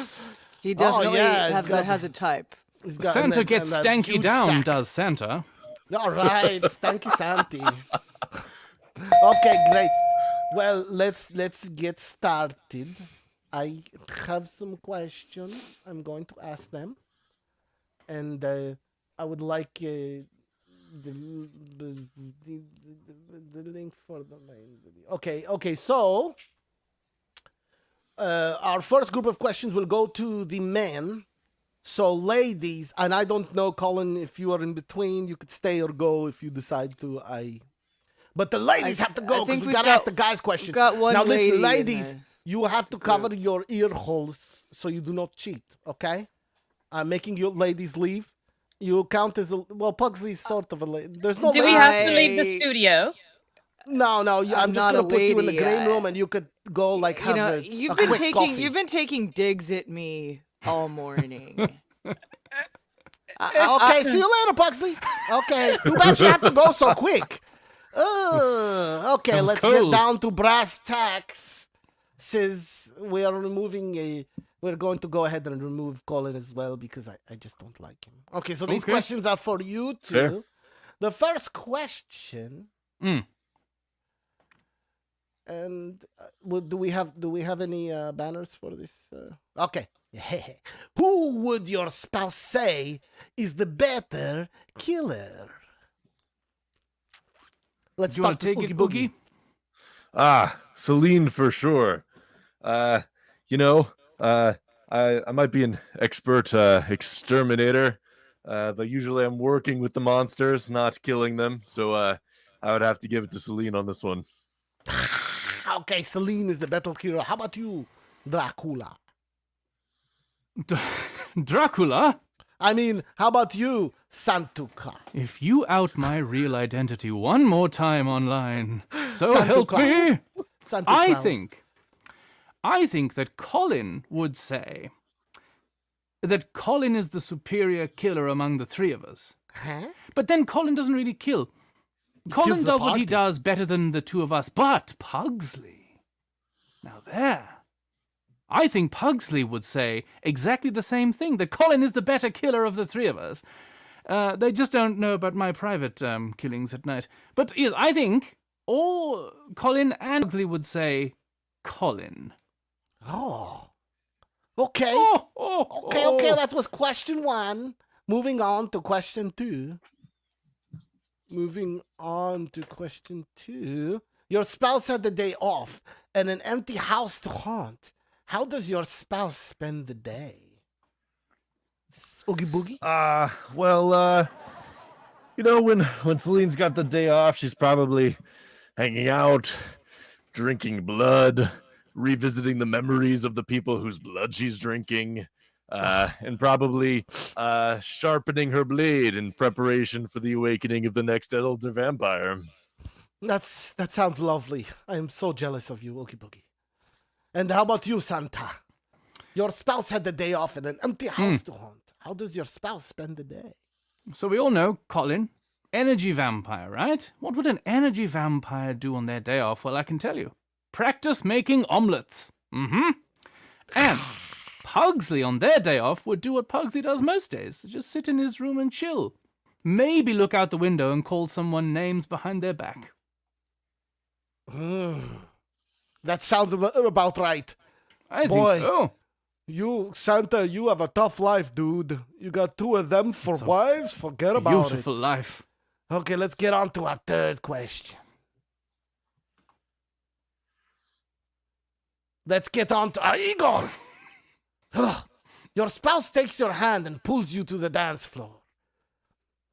Speaker 2: He definitely
Speaker 1: yeah, it's got-
Speaker 2: has a type.
Speaker 1: He's got-
Speaker 3: Santa
Speaker 1: and
Speaker 3: gets
Speaker 1: that
Speaker 3: stanky
Speaker 1: huge
Speaker 3: down,
Speaker 1: sack.
Speaker 3: does Santa?
Speaker 1: All right, stanky Santy. Okay, great. Well, let's get started. I have some questions. I'm going to ask them, and I would like the, the, the, the link for the main video. Okay. So, our first group of questions will go to the men. So, ladies, and I don't know, Colin, if you are in between, you could stay or go if you decide to. But the ladies have to go because we gotta ask the guys question.
Speaker 2: We've got one
Speaker 1: now,
Speaker 2: lady
Speaker 1: listen,
Speaker 2: in
Speaker 1: ladies,
Speaker 2: the
Speaker 1: you have to cover your ear holes so you do not cheat. Okay? I'm making you ladies leave. You count as Pugsley's sort of a lady. There's no.
Speaker 4: Do we have to leave the studio?
Speaker 1: No. I'm just
Speaker 2: not
Speaker 1: gonna
Speaker 2: a
Speaker 1: put you in the
Speaker 2: lady,
Speaker 1: green room, and you could go like have a
Speaker 2: you've
Speaker 1: quick coffee.
Speaker 2: been taking digs at me all morning.
Speaker 1: Okay, see you later, Pugsley. Okay, too bad you had to go so quick. Okay, let's get down to brass tacks. Says we are removing we're going to go ahead and remove Colin as well because I just don't like him. Okay, so these questions are for you two.
Speaker 5: Fair.
Speaker 1: The first question. And do we have any banners for this? Okay. Who would your spouse say is the better killer? Let's
Speaker 3: Do you want
Speaker 1: start
Speaker 3: to
Speaker 1: with
Speaker 3: take it,
Speaker 1: Oogie
Speaker 3: Boogie?
Speaker 5: Celine for sure. I might be an expert exterminator, but usually I'm working with the monsters, not killing them. So I would have to give it to Celine on this one.
Speaker 1: Okay, Celine is the better killer. How about you, Dracula?
Speaker 3: Dracula?
Speaker 1: I mean, how about you, Santuka?
Speaker 3: If you out my real identity one more time online, so
Speaker 1: Santa
Speaker 3: help
Speaker 1: Claus.
Speaker 3: me.
Speaker 1: Santa
Speaker 3: I
Speaker 1: Claus.
Speaker 3: think that Colin would say that Colin is the superior killer among the three of us.
Speaker 1: Huh?
Speaker 3: But then Colin doesn't really kill. Colin
Speaker 1: kills the
Speaker 3: does what he
Speaker 1: party.
Speaker 3: does better than the two of us. But Pugsley, now there, I think Pugsley would say exactly the same thing, that Colin is the better killer of the three of us. They just don't know about my private killings at night. But yes, I think all Colin and Pugsley would say Colin.
Speaker 1: Oh. Okay.
Speaker 3: Okay.
Speaker 1: Okay, that was question 1. Moving on to question 2. Your spouse had the day off and an empty house to haunt. How does your spouse spend the day? Oogie Boogie?
Speaker 5: When Celine's got the day off, she's probably hanging out, drinking blood, revisiting the memories of the people whose blood she's drinking, and probably sharpening her blade in preparation for the awakening of the next elder vampire.
Speaker 1: That sounds lovely. I am so jealous of you, Oogie Boogie. And how about you, Santa? Your spouse had the day off and an empty house to haunt. How does your spouse spend the day?
Speaker 3: So we all know Colin, energy vampire, right? What would an energy vampire do on their day off? Well, I can tell you. Practice making omelets. And Pugsley on their day off would do what Pugsley does most days. Just sit in his room and chill. Maybe look out the window and call someone names behind their back.
Speaker 1: That sounds about right.
Speaker 3: I
Speaker 1: Boy.
Speaker 3: think so.
Speaker 1: You, Santa, you have a tough life, dude. You got 2 of them for wives? Forget about it.
Speaker 3: Beautiful life.
Speaker 1: Okay, let's get on to our third question. Let's get on to Igor. Your spouse takes your hand and pulls you to the dance floor.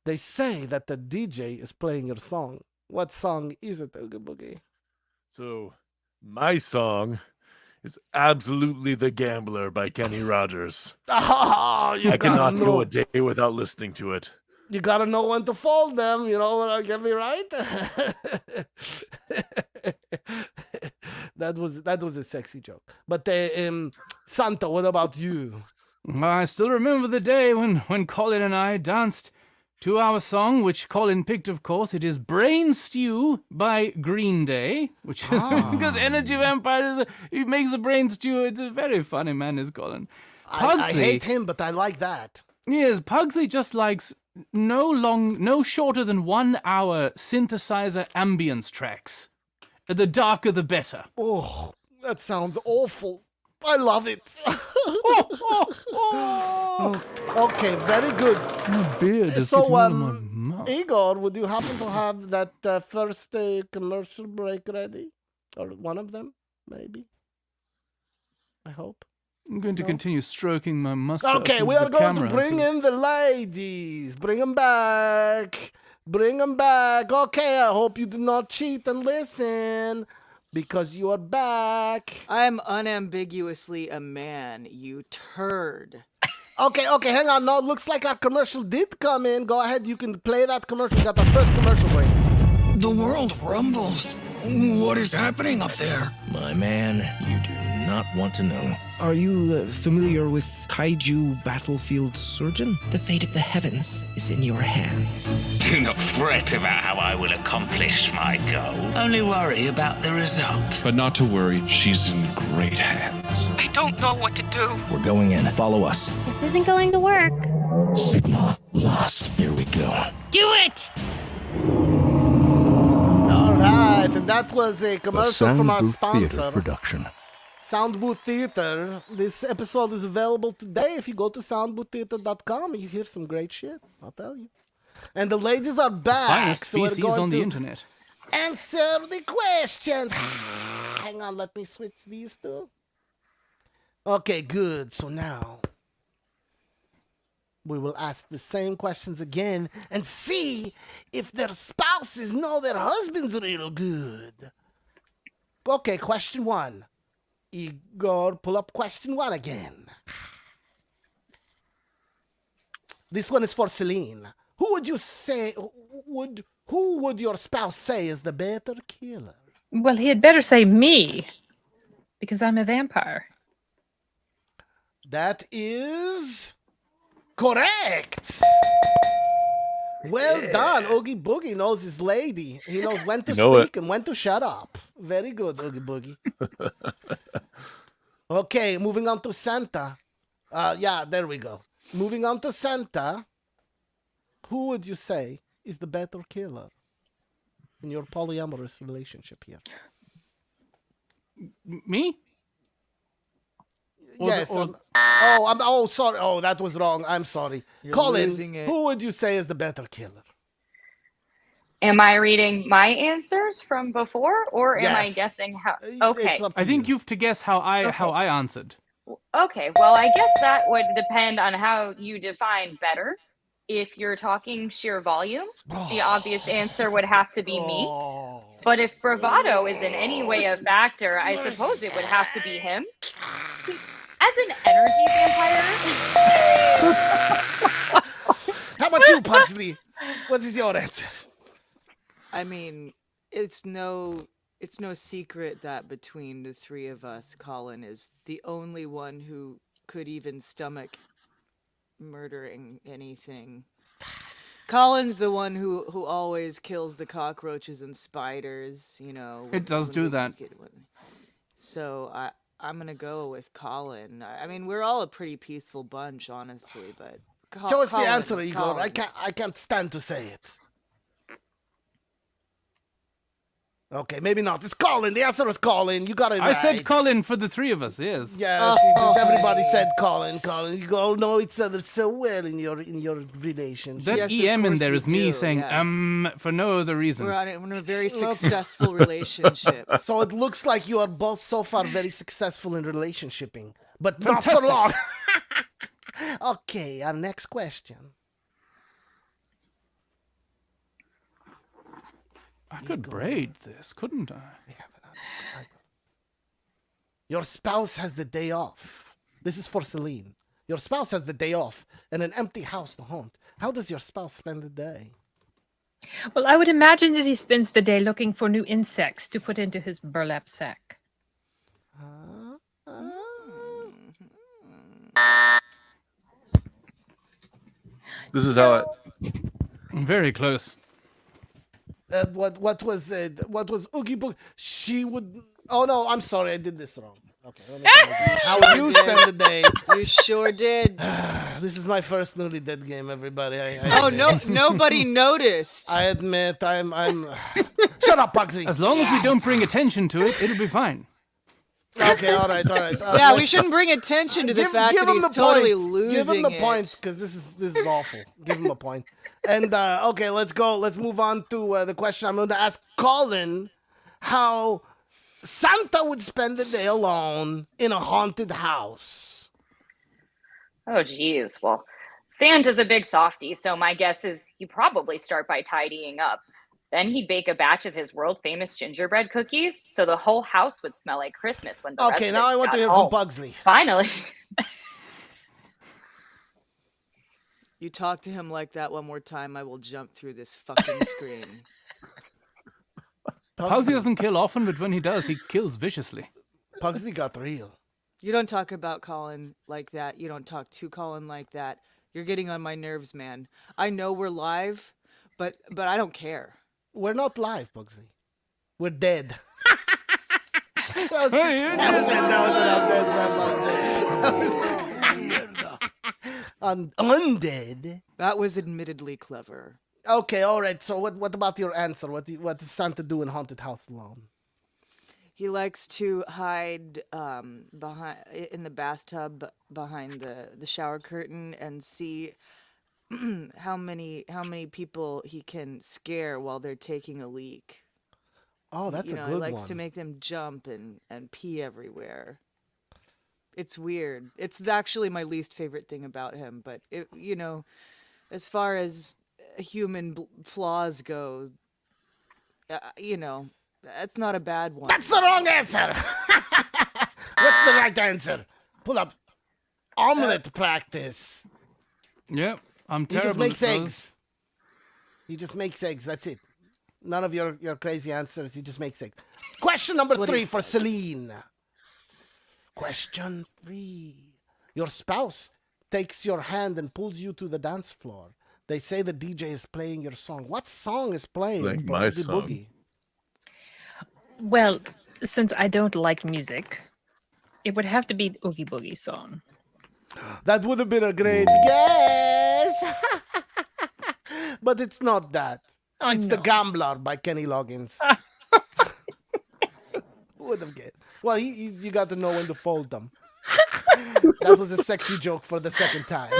Speaker 1: They say that the DJ is playing your song. What song is it, Oogie Boogie?
Speaker 5: So, my song is absolutely The Gambler by Kenny Rogers. I cannot go a day without listening to it.
Speaker 1: You gotta know when to fold them, you know, get me right? That was a sexy joke. But Santa, what about you?
Speaker 3: I still remember the day when Colin and I danced to our song, which Colin picked, of course. It is Brain Stew by Green Day, which is because Energy Vampire, he makes a brain stew. It's a very funny man, is Colin.
Speaker 1: I hate him, but I like that.
Speaker 3: Yes, Pugsley just likes no shorter than 1 hour synthesizer ambience tracks. The darker, the better.
Speaker 1: Oh, that sounds awful. I love it. Okay, very good.
Speaker 3: My beard is
Speaker 1: So,
Speaker 3: getting out of my mouth.
Speaker 1: Igor, would you happen to have that first commercial break ready? Or one of them, maybe? I hope.
Speaker 3: I'm going to continue stroking my mustache.
Speaker 1: Okay,
Speaker 3: into
Speaker 1: we are
Speaker 3: the
Speaker 1: going to
Speaker 3: camera
Speaker 1: bring
Speaker 3: until-
Speaker 1: in the ladies. Bring them back. Bring them back. Okay, I hope you do not cheat and listen. Because you are back.
Speaker 2: I'm unambiguously a man, you turd.
Speaker 1: Okay, hang on. No, it looks like our commercial did come in. Go ahead, you can play that commercial. You got the first commercial break.
Speaker 9: The world rumbles. What is happening up there?
Speaker 10: My man, you do not want to know.
Speaker 9: Are you familiar with Kaiju Battlefield Surgeon?
Speaker 10: The fate of the heavens is in your hands.
Speaker 11: Do not fret about how I will accomplish my goal. Only worry about the result.
Speaker 12: But not to worry, she's in great hands.
Speaker 4: I don't know what to do.
Speaker 10: We're going in. Follow us.
Speaker 13: This isn't going to work.
Speaker 10: Signal lost. Here we go.
Speaker 13: Do it!
Speaker 1: All right, and that was a commercial from our
Speaker 9: Soundbooth Theater
Speaker 1: sponsor,
Speaker 9: production.
Speaker 1: Soundbooth Theater. This episode is available today. If you go to soundbooththeater.com, you hear some great shit, I'll tell you. And the ladies are back,
Speaker 3: Finest
Speaker 1: so we're
Speaker 3: species
Speaker 1: going
Speaker 3: on the
Speaker 1: to
Speaker 3: internet.
Speaker 1: answer the questions. Hang on, let me switch these two. Okay, good. So now we will ask the same questions again and see if their spouses know their husbands real good. Okay, question 1. Igor, pull up question 1 again. This one is for Celine. Who would you say who would your spouse say is the better killer?
Speaker 4: Well, he had better say me, because I'm a vampire.
Speaker 1: That is correct. Well done. Oogie Boogie knows his lady. He knows when to speak and when to shut up. Very good, Oogie Boogie. Okay, moving on to Santa. Yeah, there we go. Moving on to Santa. Who would you say is the better killer in your polyamorous relationship here?
Speaker 3: Me?
Speaker 1: Yes.
Speaker 3: or-
Speaker 1: Oh, sorry. Oh, that was wrong. I'm sorry.
Speaker 2: You're
Speaker 1: Colin,
Speaker 2: losing it.
Speaker 1: who would you say is the better killer?
Speaker 8: Am I reading my answers from before, or am I
Speaker 1: Yes.
Speaker 8: guessing how?
Speaker 1: It's
Speaker 8: Okay.
Speaker 1: up to
Speaker 3: I think
Speaker 1: you.
Speaker 3: you have to guess how I answered.
Speaker 8: Okay. Well, I guess that would depend on how you define better. If you're talking sheer volume, the obvious answer would have to be me.
Speaker 1: Oh.
Speaker 8: But if bravado is in any way a factor, I suppose it would have to be him. As an energy vampire,
Speaker 1: How about you, Pugsley? What is your answer?
Speaker 2: I mean, it's no secret that between the three of us, Colin is the only one who could even stomach murdering anything. Colin's the one who always kills the cockroaches and spiders, you know.
Speaker 3: It does do that.
Speaker 2: So I'm gonna go with Colin. I mean, we're all a pretty peaceful bunch, honestly, but
Speaker 1: Show us the
Speaker 2: Colin,
Speaker 1: answer, Igor. I
Speaker 2: Colin.
Speaker 1: can't stand to say it. Okay, maybe not. It's Colin. The answer is Colin. You got it
Speaker 3: I
Speaker 1: right.
Speaker 3: said Colin for the three of us, yes.
Speaker 1: Yes, everybody said Colin. You all know each other so well in your relationship.
Speaker 3: That
Speaker 2: Yes, of
Speaker 3: EM in
Speaker 2: course
Speaker 3: there
Speaker 2: we
Speaker 3: is me
Speaker 2: do,
Speaker 3: saying,
Speaker 2: yeah.
Speaker 3: for no other reason.
Speaker 2: We're in a very successful relationship.
Speaker 1: So it looks like you are both so far very successful in relationshiping, but not for
Speaker 3: Fantastic.
Speaker 1: long. Okay, our next question.
Speaker 3: I could braid this, couldn't I?
Speaker 1: Your spouse has the day off. This is for Celine. Your spouse has the day off and an empty house to haunt. How does your spouse spend the day?
Speaker 4: Well, I would imagine that he spends the day looking for new insects to put into his burlap sack.
Speaker 5: This is how
Speaker 3: Very close.
Speaker 1: What was Oogie Boog? She would. Oh no, I'm sorry, I did this wrong. Okay. Let me tell you. How you spend the day?
Speaker 2: You sure did.
Speaker 1: This is my first Newlydead game, everybody.
Speaker 2: Oh no! Nobody noticed.
Speaker 1: I admit, I'm. Shut up, Pugsy.
Speaker 3: As long as we don't bring attention to it, it'll be fine.
Speaker 1: Okay, all right.
Speaker 2: Yeah, we shouldn't bring attention to the fact that he's totally losing
Speaker 1: Give him the
Speaker 2: it.
Speaker 1: point, because this is awful. Give him a point. And okay, let's go. Let's move on to the question I'm going to ask Colin. How Santa would spend the day alone in a haunted house.
Speaker 8: Oh, geez. Well, Santa's a big softie, so my guess is he'd probably start by tidying up. Then he'd bake a batch of his world-famous gingerbread cookies, so the whole house would smell like Christmas when the
Speaker 1: Okay, now I want to hear from Pugsley.
Speaker 8: Finally.
Speaker 2: You talk to him like that one more time, I will jump through this fucking screen.
Speaker 3: Pugsley doesn't kill often, but when he does, he kills viciously.
Speaker 1: Pugsley got real.
Speaker 2: You don't talk about Colin like that. You don't talk to Colin like that. You're getting on my nerves, man. I know we're live, but I don't care.
Speaker 1: We're not live, Pugsley. We're dead. that was an undead.
Speaker 2: That was admittedly clever.
Speaker 1: Okay, all right. So what about your answer? What does Santa do in haunted house alone?
Speaker 2: He likes to hide behind in the bathtub behind the shower curtain and see how many people he can scare while they're taking a leak.
Speaker 1: Oh, that's a good one.
Speaker 2: He likes to make them jump and pee everywhere. It's weird. It's actually my least favorite thing about him, but as far as human flaws go, that's not a bad one.
Speaker 1: That's the wrong answer. What's the right answer? Pull up omelet practice.
Speaker 3: Yep, I'm
Speaker 1: He
Speaker 3: terrible.
Speaker 1: just makes
Speaker 3: at those.
Speaker 1: eggs. He just makes eggs. That's it. None of your crazy answers. He just makes eggs. Question number 3 for Celine. Question 3. Your spouse takes your hand and pulls you to the dance floor. They say the DJ is playing your song. What song is playing for
Speaker 12: my
Speaker 1: Oogie
Speaker 12: song.
Speaker 1: Boogie?
Speaker 4: Well, since I don't like music, it would have to be the Oogie Boogie song.
Speaker 1: That would have been a great guess. But it's not that.
Speaker 4: Oh,
Speaker 1: it's The
Speaker 4: no.
Speaker 1: Gambler by Kenny Loggins. Would have guessed. Well, you got to know when to fold them. That was a sexy joke for the second time.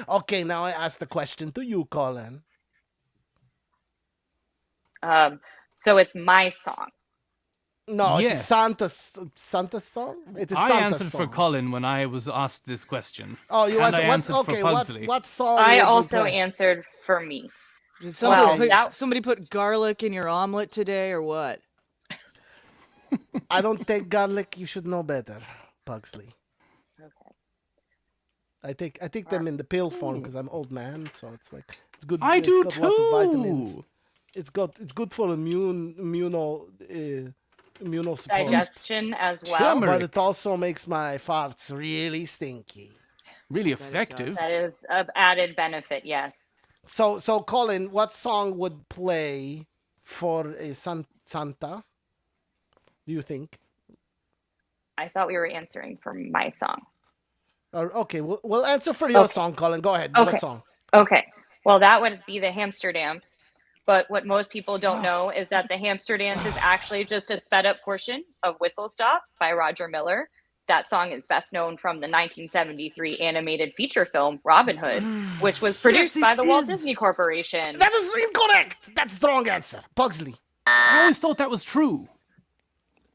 Speaker 1: Okay, now I ask the question to you, Colin.
Speaker 8: So it's my song.
Speaker 1: No,
Speaker 3: Yes.
Speaker 1: it's Santa's song? It is
Speaker 3: I
Speaker 1: Santa's
Speaker 3: answered
Speaker 1: song.
Speaker 3: for Colin when I was asked this question.
Speaker 1: Oh, you
Speaker 3: and I
Speaker 1: answered
Speaker 3: answered
Speaker 1: okay,
Speaker 3: for Pugsley.
Speaker 1: what song
Speaker 8: I
Speaker 1: would you
Speaker 8: also
Speaker 1: play?
Speaker 8: answered for me.
Speaker 2: Did
Speaker 8: Well,
Speaker 2: somebody put garlic in your omelet today or what?
Speaker 1: I don't take garlic. You should know better, Pugsley.
Speaker 8: Okay.
Speaker 1: I take them in the pill form because I'm old man, so it's like it's good.
Speaker 3: I
Speaker 1: it's
Speaker 3: do
Speaker 1: got lots of vitamins.
Speaker 3: too.
Speaker 1: It's good for immuno support.
Speaker 8: Digestion as well.
Speaker 3: Turmeric.
Speaker 1: But it also makes my farts really stinky.
Speaker 3: Really
Speaker 2: Bet it
Speaker 3: effective.
Speaker 2: does.
Speaker 8: That is of added benefit, yes.
Speaker 1: So Colin, what song would play for a Santa? Do you think?
Speaker 8: I thought we were answering for my song.
Speaker 1: Okay, we'll answer for your
Speaker 8: Okay.
Speaker 1: song, Colin. Go ahead.
Speaker 8: Okay.
Speaker 1: What song?
Speaker 8: Okay. Well, that would be the hamster dance. But what most people don't know is that the hamster dance is actually just a sped up portion of Whistle Stop by Roger Miller. That song is best known from the 1973 animated feature film Robin Hood, which was produced by the Walt Disney Corporation.
Speaker 1: That is incorrect. That's the wrong answer. Pugsley.
Speaker 3: I always thought that was true.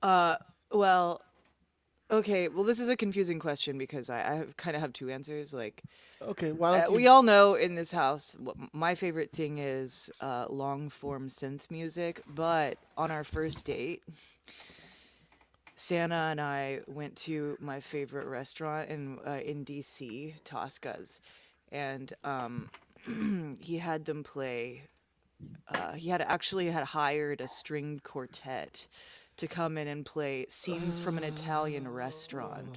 Speaker 2: Well, okay. Well, this is a confusing question because I kind of have two answers. Like,
Speaker 1: Okay, why don't you...
Speaker 2: we all know in this house, my favorite thing is long form synth music. But on our first date, Santa and I went to my favorite restaurant in DC, Tosca's, and he had them play. He had hired a stringed quartet to come in and play scenes from an Italian restaurant.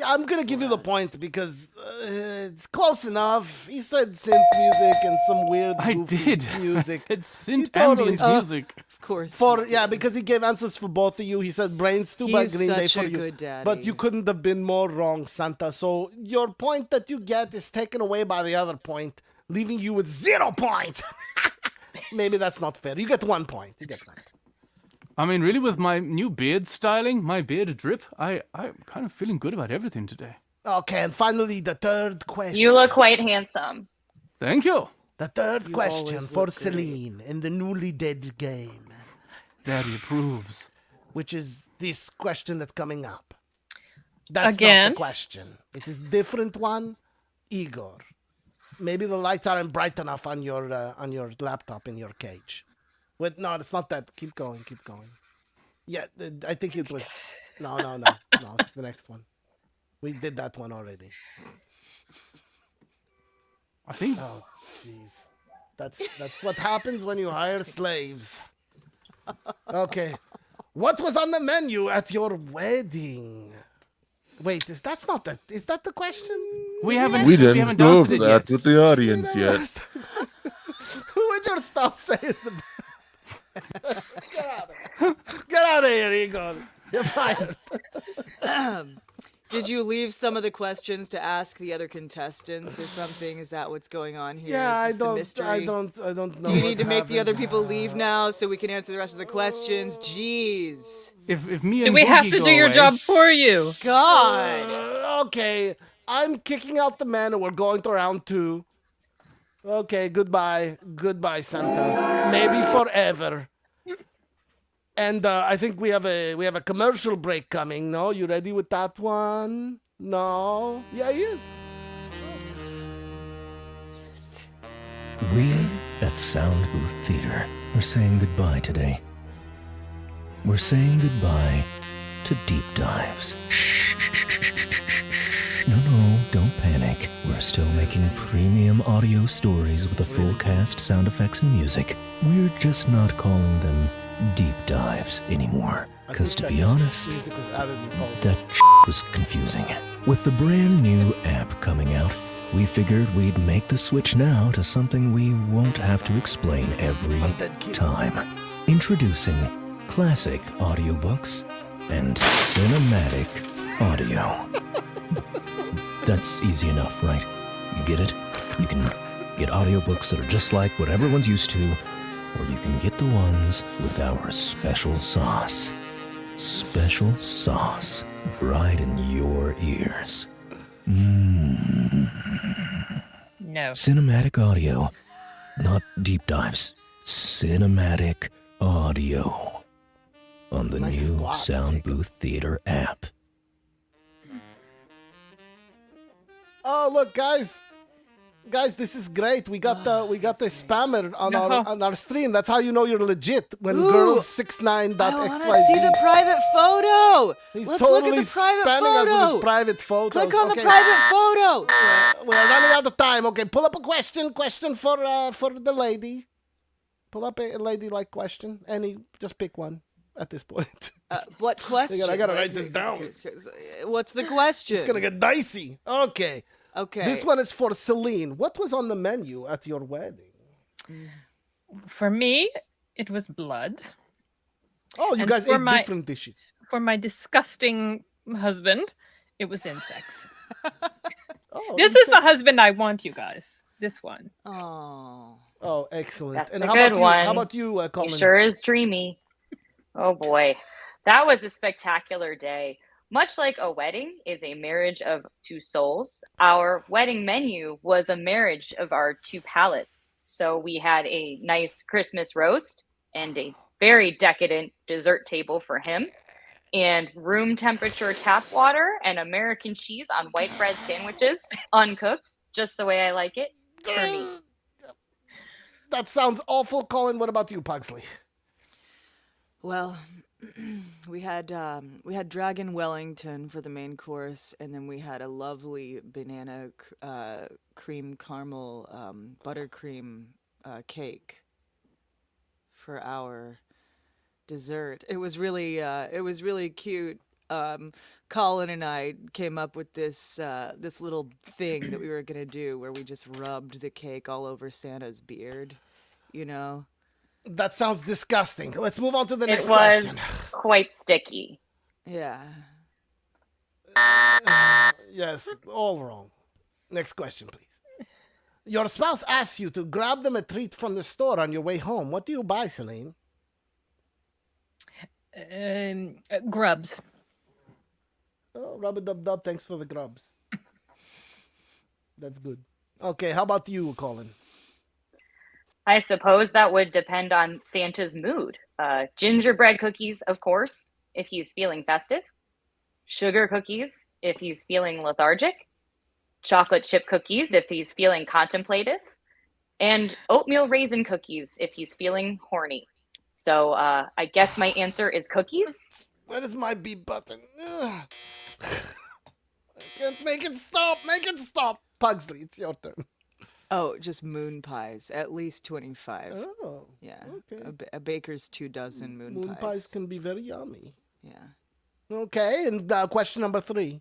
Speaker 1: I'm gonna give you the point because it's close enough. He said synth music and some weird goofy music.
Speaker 3: I said synth
Speaker 1: totally
Speaker 3: ambience music.
Speaker 2: Of course.
Speaker 1: Because he gave answers for both of you. He said Brains 2 by
Speaker 2: He's
Speaker 1: Green Day
Speaker 2: such
Speaker 1: for
Speaker 2: a
Speaker 1: you.
Speaker 2: good daddy.
Speaker 1: But you couldn't have been more wrong, Santa. So your point that you get is taken away by the other point, leaving you with 0 points. Maybe that's not fair. You get 1 point. You get 1 point.
Speaker 3: I mean, really, with my new beard styling, my beard drip, I'm kind of feeling good about everything today.
Speaker 1: Okay, and finally, the third question.
Speaker 8: You look quite handsome.
Speaker 3: Thank you.
Speaker 1: The third
Speaker 2: You
Speaker 1: question
Speaker 2: always
Speaker 1: for
Speaker 2: look great.
Speaker 1: Celine in the Newlydead Game,
Speaker 3: Daddy approves.
Speaker 1: which is this question that's coming up. That's not
Speaker 4: Again?
Speaker 1: the question. It is a different one. Igor, maybe the lights aren't bright enough on your laptop in your cage. Wait, no, it's not that. Keep going, keep going. Yeah, I think it was. No, it's the next one. We did that one already.
Speaker 3: I think.
Speaker 1: Oh, jeez. That's what happens when you hire slaves. Okay. What was on the menu at your wedding? Wait, is that the question?
Speaker 3: We haven't
Speaker 5: didn't go
Speaker 3: answered
Speaker 5: over
Speaker 3: it
Speaker 5: that
Speaker 3: yet.
Speaker 5: with the audience yet.
Speaker 1: Who would your spouse say is the Get out of here, Igor. You're fired.
Speaker 2: Did you leave some of the questions to ask the other contestants or something? Is that what's going on here?
Speaker 1: Yeah,
Speaker 2: Is this the mystery?
Speaker 1: I don't know.
Speaker 2: Do you need to
Speaker 1: what
Speaker 2: make the other
Speaker 1: happened.
Speaker 2: people leave now so we can answer the rest of the questions? Jeez.
Speaker 3: If me and
Speaker 4: Do we have
Speaker 3: Boogie
Speaker 4: to
Speaker 3: go
Speaker 4: do your
Speaker 3: away-
Speaker 4: job for you?
Speaker 2: God.
Speaker 1: Okay, I'm kicking out the man and we're going to round 2. Okay, goodbye. Goodbye, Santa. Maybe forever. And I think we have a commercial break coming. No, you ready with that one? No. Yeah, he is.
Speaker 10: We at Soundbooth Theater are saying goodbye today. We're saying goodbye to deep dives. No, don't panic. We're still making premium audio stories with a full cast, sound effects, and music. We're just not calling them deep dives anymore. Because to be honest,
Speaker 1: Music was added in post.
Speaker 10: that was confusing. With the brand new app coming out, we figured we'd make the switch now to something we won't have to explain every time. Introducing classic audiobooks and cinematic audio. That's easy enough, right? You get it? You can get audiobooks that are just like what everyone's used to, or you can get the ones with our special sauce. Special sauce right in your ears.
Speaker 4: No.
Speaker 10: Cinematic audio, not deep dives. Cinematic audio on the
Speaker 1: Nice
Speaker 10: new
Speaker 1: squat,
Speaker 10: Soundbooth Theater app.
Speaker 1: Oh, look, guys. Guys, this is great. We got the spammer on our stream. That's how you know you're legit. When
Speaker 2: Ooh,
Speaker 1: girls69.xyz.
Speaker 2: I want to see the private photo.
Speaker 1: He's
Speaker 2: Let's
Speaker 1: totally
Speaker 2: look at the private
Speaker 1: spamming us with
Speaker 2: photo.
Speaker 1: his private photos.
Speaker 2: Click on
Speaker 1: Okay.
Speaker 2: the private photo.
Speaker 1: We're running out of time. Okay, pull up a question. Question for the lady. Pull up a ladylike question. Just pick one at this point.
Speaker 2: What question?
Speaker 1: I gotta write this down.
Speaker 2: What's the question?
Speaker 1: It's gonna get dicey. Okay.
Speaker 2: Okay.
Speaker 1: This one is for Celine. What was on the menu at your wedding?
Speaker 4: For me, it was blood.
Speaker 1: Oh, you
Speaker 4: And
Speaker 1: guys
Speaker 4: for
Speaker 1: ate
Speaker 4: my-
Speaker 1: different dishes.
Speaker 4: For my disgusting husband, it was insects.
Speaker 1: Oh,
Speaker 4: This is the husband I want, you guys. This one.
Speaker 2: Oh.
Speaker 1: Oh, excellent.
Speaker 8: That's
Speaker 1: and
Speaker 8: a
Speaker 1: how
Speaker 8: good
Speaker 1: about
Speaker 8: one.
Speaker 1: you? How about you, Colin?
Speaker 8: He sure is dreamy. Oh boy. That was a spectacular day. Much like a wedding is a marriage of two souls, our wedding menu was a marriage of our two palates. So we had a nice Christmas roast and a very decadent dessert table for him, and room temperature tap water and American cheese on white bread sandwiches, uncooked, just the way I like it, for me.
Speaker 1: That sounds awful, Colin. What about you, Pugsley?
Speaker 2: Well, we had Dragon Wellington for the main course, and then we had a lovely banana cream caramel buttercream cake for our dessert. It was really cute. Colin and I came up with this little thing that we were gonna do where we just rubbed the cake all over Santa's beard, you know.
Speaker 1: That sounds disgusting. Let's move on to the
Speaker 8: It
Speaker 1: next
Speaker 8: was
Speaker 1: question.
Speaker 8: quite sticky.
Speaker 2: Yeah.
Speaker 1: Yes, all wrong. Next question, please. Your spouse asks you to grab them a treat from the store on your way home. What do you buy, Celine?
Speaker 4: Grubs.
Speaker 1: Oh, rub-a-dub-dub, thanks for the grubs. That's good. Okay, how about you, Colin?
Speaker 8: I suppose that would depend on Santa's mood. Gingerbread cookies, of course, if he's feeling festive. Sugar cookies, if he's feeling lethargic. Chocolate chip cookies, if he's feeling contemplative. And oatmeal raisin cookies, if he's feeling horny. So I guess my answer is cookies.
Speaker 1: Where is my B button? Ugh. I can't make it stop. Make it stop. Pugsley, it's your turn.
Speaker 2: Oh, just moon pies. At least 25.
Speaker 1: Oh,
Speaker 2: yeah.
Speaker 1: okay.
Speaker 2: A baker's 24 moon pies.
Speaker 1: Moon pies can be very yummy.
Speaker 2: Yeah.
Speaker 1: Okay, and question number 3.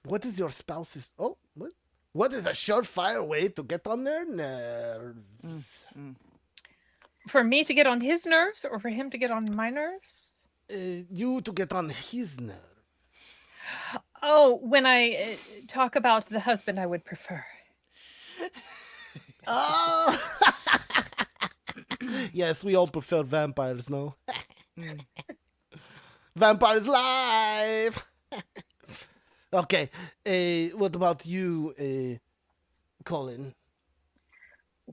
Speaker 1: What is your spouse's... Oh, what? What is a surefire way to get on their nerves?
Speaker 4: For me to get on his nerves or for him to get on my nerves?
Speaker 1: You to get on his nerves.
Speaker 4: Oh, when I talk about the husband I would prefer.
Speaker 1: Oh! Yes, we all prefer vampires, no? Vampires live! Okay, what about you, Colin?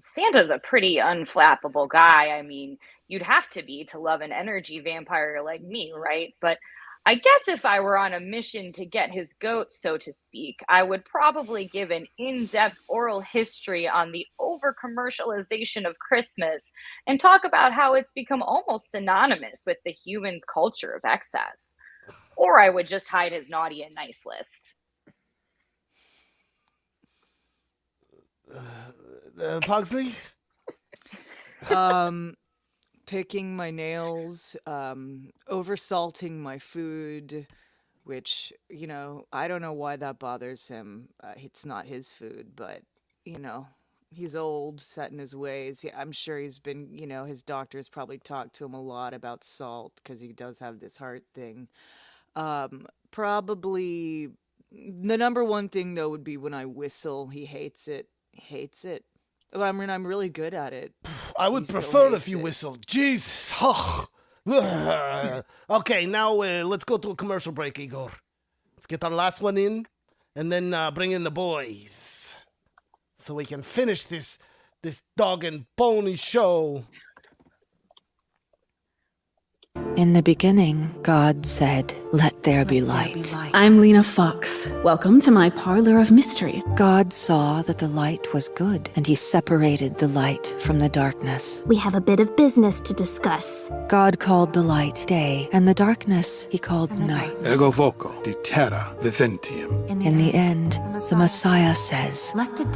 Speaker 8: Santa's a pretty unflappable guy. I mean, you'd have to be to love an energy vampire like me, right? But I guess if I were on a mission to get his goat, so to speak, I would probably give an in-depth oral history on the over-commercialization of Christmas and talk about how it's become almost synonymous with the human's culture of excess. Or I would just hide his naughty and nice list.
Speaker 1: Pugsley?
Speaker 2: Picking my nails, oversalting my food, which, you know, I don't know why that bothers him. It's not his food, but, you know, he's old, set in his ways. I'm sure he's been, you know, his doctor's probably talked to him a lot about salt because he does have this heart thing. Probably the number one thing, though, would be when I whistle. He hates it. Hates it. But I mean, I'm really good at it.
Speaker 1: I would prefer if you whistled. Jesus. Okay, now let's go to a commercial break, Igor. Let's get our last one in, and then bring in the boys, so we can finish this dog and pony show.
Speaker 2: In the beginning, God said, "Let there be light."
Speaker 14: I'm Lena Fox. Welcome to my parlor of mystery.
Speaker 2: God saw that the light was good, and he separated the light from the darkness.
Speaker 13: We have a bit of business to discuss.
Speaker 2: God called the light day, and the darkness he called night.
Speaker 15: Ego voco, de terra viventium.
Speaker 2: In the end, the Messiah says, "Let the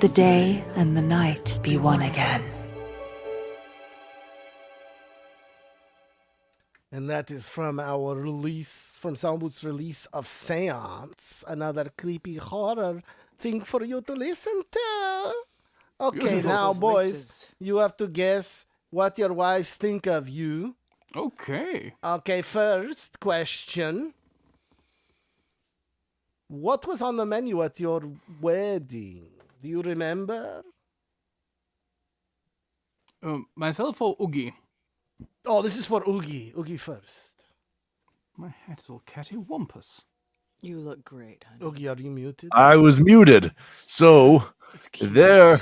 Speaker 2: day and the night be one again."
Speaker 1: And that is from our release, from Soundbooth's release of Seance, another creepy horror thing for you to listen to. Okay,
Speaker 3: Beautiful
Speaker 1: now, boys,
Speaker 2: voices.
Speaker 1: you have to guess what your wives think of you.
Speaker 3: Okay.
Speaker 1: Okay, first question. What was on the menu at your wedding? Do you remember?
Speaker 3: Myself or Oogie?
Speaker 1: Oh, this is for Oogie. Oogie first.
Speaker 3: My hat's all cattywampus.
Speaker 2: You look great, honey.
Speaker 1: Oogie, are you muted?
Speaker 5: I was muted. So there,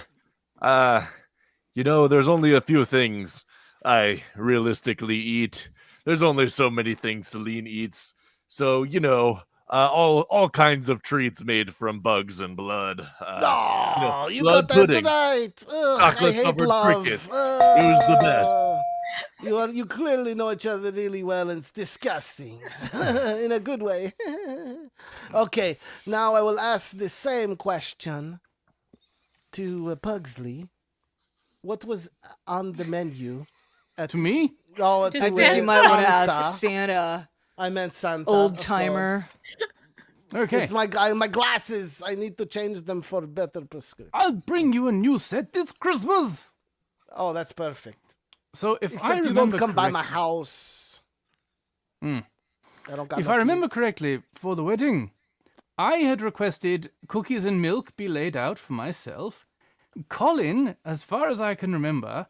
Speaker 5: you know, there's only a few things I realistically eat. There's only so many things Celine eats. So, you know, all kinds of treats made from bugs and blood.
Speaker 1: You
Speaker 5: blood
Speaker 1: got that
Speaker 5: pudding,
Speaker 1: right. Ugh, I hate
Speaker 5: chocolate-covered
Speaker 1: love.
Speaker 5: crickets. Who's the best?
Speaker 1: You clearly know each other really well, and it's disgusting in a good way. Okay, now I will ask the same question to Pugsley. what was on the menu?
Speaker 3: To me?
Speaker 1: No,
Speaker 2: I think you might want to ask Santa.
Speaker 1: I meant Santa.
Speaker 2: Old
Speaker 1: of
Speaker 2: timer.
Speaker 1: course.
Speaker 3: Okay.
Speaker 1: It's my glasses. I need to change them for better prescription.
Speaker 3: I'll bring you a new set this Christmas.
Speaker 1: Oh, that's perfect.
Speaker 3: So if
Speaker 1: Except
Speaker 3: I
Speaker 1: you
Speaker 3: remember
Speaker 1: don't come by my
Speaker 3: correctly-
Speaker 1: house.
Speaker 3: Hmm.
Speaker 1: I don't got
Speaker 3: If
Speaker 1: no
Speaker 3: I remember
Speaker 1: kids.
Speaker 3: correctly, for the wedding, I had requested cookies and milk be laid out for myself. Colin, as far as I can remember,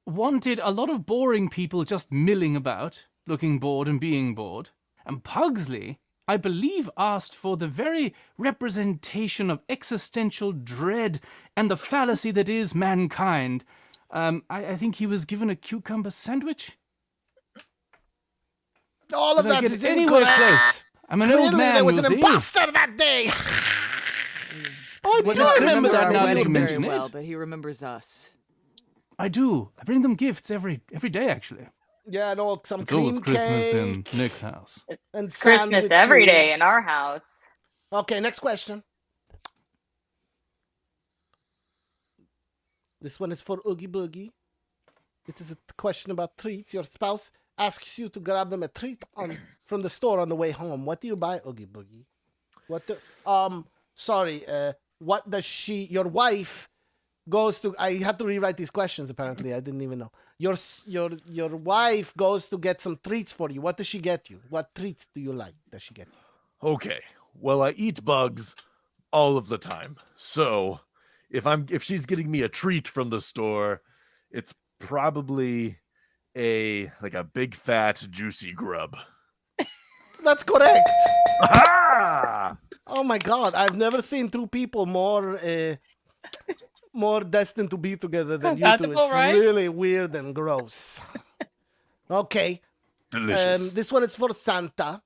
Speaker 3: wanted a lot of boring people just milling about, looking bored and being bored. And Pugsley, I believe, asked for the very representation of existential dread and the fallacy that is mankind. I think he was given a cucumber sandwich.
Speaker 1: All of
Speaker 3: Did I
Speaker 1: that
Speaker 3: get
Speaker 1: is
Speaker 3: it anywhere
Speaker 1: incorrect.
Speaker 3: close? I'm an
Speaker 1: Clearly,
Speaker 3: old man,
Speaker 1: there was an
Speaker 3: Lucy.
Speaker 1: imposter that day.
Speaker 3: Oh,
Speaker 1: Was
Speaker 3: do
Speaker 1: it
Speaker 3: I
Speaker 1: Christmas
Speaker 3: remember
Speaker 1: or
Speaker 3: that now that
Speaker 2: wedding
Speaker 3: you
Speaker 2: very
Speaker 3: mention it?
Speaker 2: well, but he remembers us.
Speaker 3: I do. I bring them gifts every day, actually.
Speaker 1: Yeah, no, some
Speaker 3: It's
Speaker 1: cream
Speaker 3: always Christmas
Speaker 1: cake
Speaker 3: in Nick's house.
Speaker 1: and
Speaker 8: Christmas every day in
Speaker 1: sandwiches.
Speaker 8: our house.
Speaker 1: Okay, next question. This one is for Oogie Boogie. It is a question about treats. Your spouse asks you to grab them a treat from the store on the way home. What do you buy, Oogie Boogie? What does your wife goes to? I had to rewrite these questions. Apparently, I didn't even know. Your wife goes to get some treats for you. What does she get you? What treats do you like? Does she get you?
Speaker 5: Okay. Well, I eat bugs all of the time. So, if she's getting me a treat from the store, it's probably a big fat juicy grub.
Speaker 1: That's correct.
Speaker 5: Aha!
Speaker 1: Oh my God! I've never seen two people more destined to be together than you two.
Speaker 4: Compatible,
Speaker 1: It's
Speaker 4: right?
Speaker 1: really weird and gross. Okay.
Speaker 5: Delicious.
Speaker 1: This one is for Santa.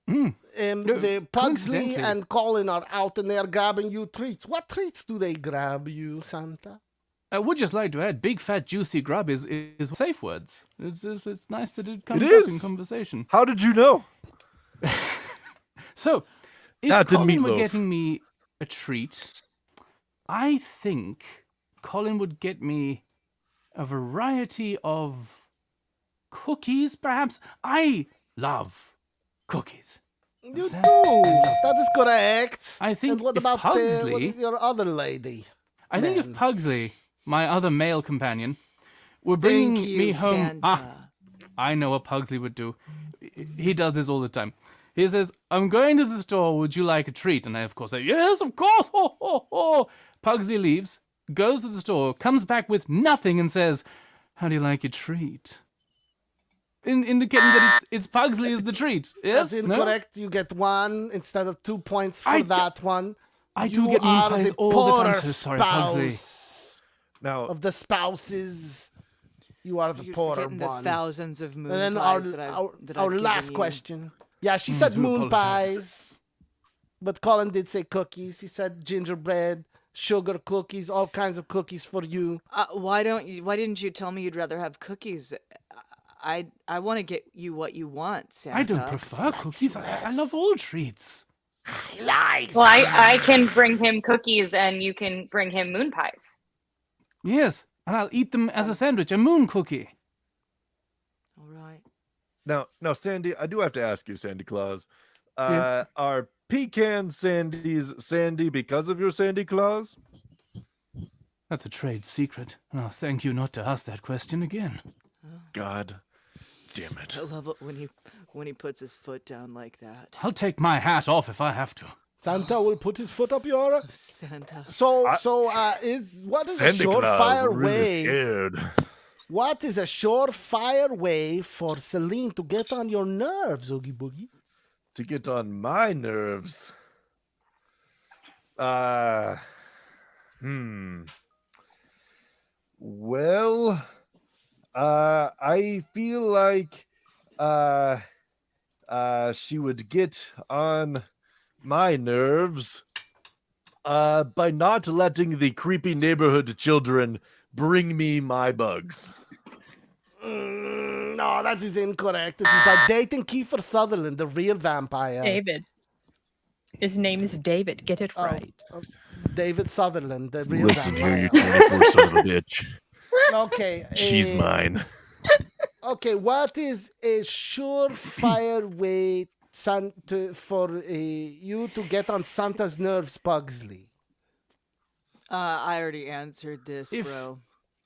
Speaker 1: The Pugsley
Speaker 3: coincidentally-
Speaker 1: and Colin are out and they are grabbing you treats. What treats do they grab you, Santa?
Speaker 3: I would just like to add, big fat juicy grub is safe words. It's nice that it comes
Speaker 5: It
Speaker 3: up in
Speaker 5: is.
Speaker 3: conversation.
Speaker 5: How did you know?
Speaker 3: So, if
Speaker 5: That did
Speaker 3: Colin were
Speaker 5: meatloaf.
Speaker 3: getting me a treat, I think Colin would get me a variety of cookies, perhaps. I love cookies.
Speaker 1: You do.
Speaker 3: That- I love-
Speaker 1: That is correct.
Speaker 3: I think
Speaker 1: And what
Speaker 3: if
Speaker 1: about
Speaker 3: Pugsley-
Speaker 1: your other lady?
Speaker 3: I think if
Speaker 1: Man.
Speaker 3: Pugsley, my other male companion, were bringing
Speaker 2: Thank you,
Speaker 3: me home...
Speaker 2: Santa.
Speaker 3: I know what Pugsley would do. He does this all the time. He says, I'm going to the store, would you like a treat? And I, of course, say, yes, of course. Ho, ho, ho. Pugsley leaves, goes to the store, comes back with nothing and says, how do you like your treat? Indicating that it's Pugsley is the treat. Yes?
Speaker 1: That's
Speaker 3: No?
Speaker 1: incorrect. You get 1 instead of 2 points for
Speaker 3: I do-
Speaker 1: that one.
Speaker 3: I do
Speaker 1: You
Speaker 3: get mean
Speaker 1: are
Speaker 3: pies
Speaker 1: the
Speaker 3: all the time.
Speaker 1: poorer
Speaker 3: So sorry, Pugsley.
Speaker 1: spouse
Speaker 5: Now,
Speaker 1: of the spouses. You are the
Speaker 2: You're
Speaker 1: poorer
Speaker 2: forgetting the
Speaker 1: one.
Speaker 2: thousands of moon
Speaker 1: And then
Speaker 2: pies that
Speaker 1: our
Speaker 2: I've given
Speaker 1: last
Speaker 2: you.
Speaker 1: question. Yeah, she said
Speaker 3: do
Speaker 1: moon
Speaker 3: apologize.
Speaker 1: pies. But Colin did say cookies. He said gingerbread, sugar cookies, all kinds of cookies for you.
Speaker 2: Why didn't you tell me you'd rather have cookies? I want to get you what you want, Santa.
Speaker 3: I don't prefer cookies. I love all treats.
Speaker 1: He lies.
Speaker 8: Well, I can bring him cookies and you can bring him moon pies.
Speaker 3: Yes, and I'll eat them as a sandwich, a moon cookie.
Speaker 2: All right.
Speaker 5: now, Sandy, I do have to ask you, Sandy Claus. Are pecan sandies sandy because of your Sandy Claus?
Speaker 3: That's a trade secret. And I'll thank you not to ask that question again.
Speaker 5: God damn it.
Speaker 2: I love it when he puts his foot down like that.
Speaker 3: I'll take my hat off if I have to.
Speaker 1: Santa will put his foot up your.
Speaker 2: Santa.
Speaker 1: What is a
Speaker 5: Sandy Claus,
Speaker 1: surefire
Speaker 5: I'm really
Speaker 1: way?
Speaker 5: scared.
Speaker 1: What is a surefire way for Celine to get on your nerves, Oogie Boogie?
Speaker 5: To get on my nerves. Well, I feel like she would get on my nerves by not letting the creepy neighborhood children bring me my bugs.
Speaker 1: No, that is incorrect. It is by dating Kiefer Sutherland, the real vampire.
Speaker 4: David. His name is David. Get it right.
Speaker 1: David Sutherland, the real
Speaker 5: Listen here, you
Speaker 1: vampire.
Speaker 5: 24 son of a bitch.
Speaker 1: Okay.
Speaker 5: She's mine.
Speaker 1: Okay, what is a surefire way for you to get on Santa's nerves, Pugsley?
Speaker 2: I already answered this, bro.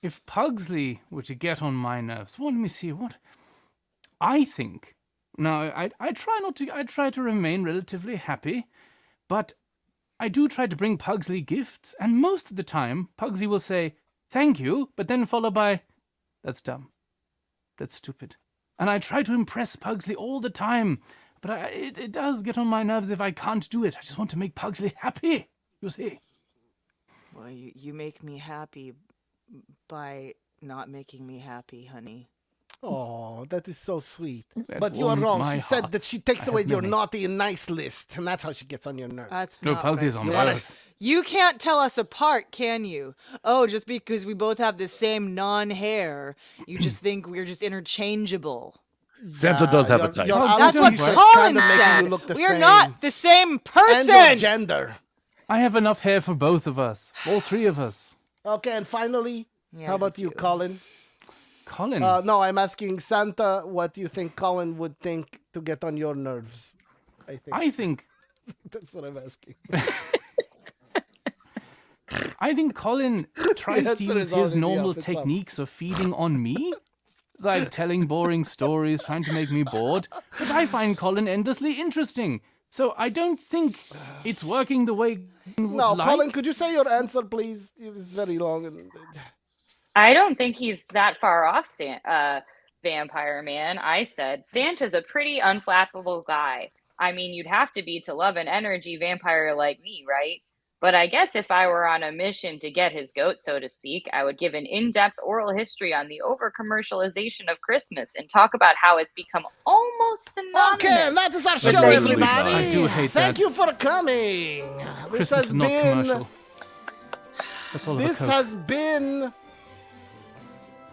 Speaker 3: If Pugsley were to get on my nerves, well, let me see what I think. Now, I try to remain relatively happy, but I do try to bring Pugsley gifts, and most of the time, Pugsley will say, thank you, but then followed by, that's dumb. That's stupid. And I try to impress Pugsley all the time, but it does get on my nerves if I can't do it. I just want to make Pugsley happy, you see.
Speaker 2: Well, you make me happy by not making me happy, honey.
Speaker 1: Oh, that is so sweet.
Speaker 3: That
Speaker 1: But you are
Speaker 3: warms
Speaker 1: wrong.
Speaker 3: my
Speaker 1: She said
Speaker 3: heart.
Speaker 1: that she takes
Speaker 3: I
Speaker 1: away
Speaker 3: have
Speaker 1: your
Speaker 3: many.
Speaker 1: naughty and nice list, and that's how she gets on your nerves.
Speaker 2: That's
Speaker 3: No,
Speaker 2: not what I
Speaker 3: Pugsley's on
Speaker 2: said.
Speaker 3: both.
Speaker 2: You can't tell us apart, can you? Oh, just because we both have the same non-hair, you just think we're just interchangeable.
Speaker 5: Santa does have a type.
Speaker 2: That's what
Speaker 1: just
Speaker 2: Colin
Speaker 1: kinda making
Speaker 2: said.
Speaker 1: you look the
Speaker 2: We are
Speaker 1: same.
Speaker 2: not the same
Speaker 1: And
Speaker 2: person.
Speaker 1: your gender.
Speaker 3: I have enough hair for both of us, all three of us.
Speaker 1: Okay, and finally, how about you, Colin?
Speaker 3: Colin?
Speaker 1: No, I'm asking Santa what you think Colin would think to get on your nerves.
Speaker 3: I think
Speaker 1: That's what I'm asking.
Speaker 3: I think Colin tries to
Speaker 1: answer
Speaker 3: use
Speaker 1: is already
Speaker 3: his normal
Speaker 1: up, it's up.
Speaker 3: techniques of feeding on me. It's like telling boring stories, trying to make me bored. But I find Colin endlessly interesting. So I don't think it's working the way Colin would
Speaker 1: No,
Speaker 3: like.
Speaker 1: Colin, could you say your answer, please? It was very long.
Speaker 8: I don't think he's that far off, Vampire Man. I said, Santa's a pretty unflappable guy. I mean, you'd have to be to love an energy vampire like me, right? But I guess if I were on a mission to get his goat, so to speak, I would give an in-depth oral history on the over-commercialization of Christmas and talk about how it's become almost synonymous.
Speaker 1: Okay, and that is our
Speaker 8: with
Speaker 1: show,
Speaker 8: the-
Speaker 1: everybody.
Speaker 3: I do hate
Speaker 1: Thank
Speaker 3: that.
Speaker 1: you for coming. This
Speaker 3: Christmas
Speaker 1: has
Speaker 3: is not
Speaker 1: been.
Speaker 3: commercial. That's all
Speaker 1: This
Speaker 3: of a
Speaker 1: has been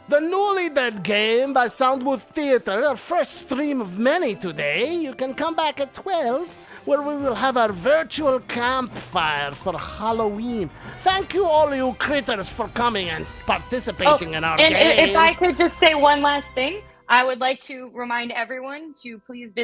Speaker 1: the Newlydead Game by Soundbooth Theater, our first stream of many today. You can come back at 12, where we will have our virtual campfire for Halloween. Thank you, all you critters, for coming and participating in our
Speaker 8: and
Speaker 1: games.
Speaker 8: if I could just say one last thing, I would like to remind everyone to please visit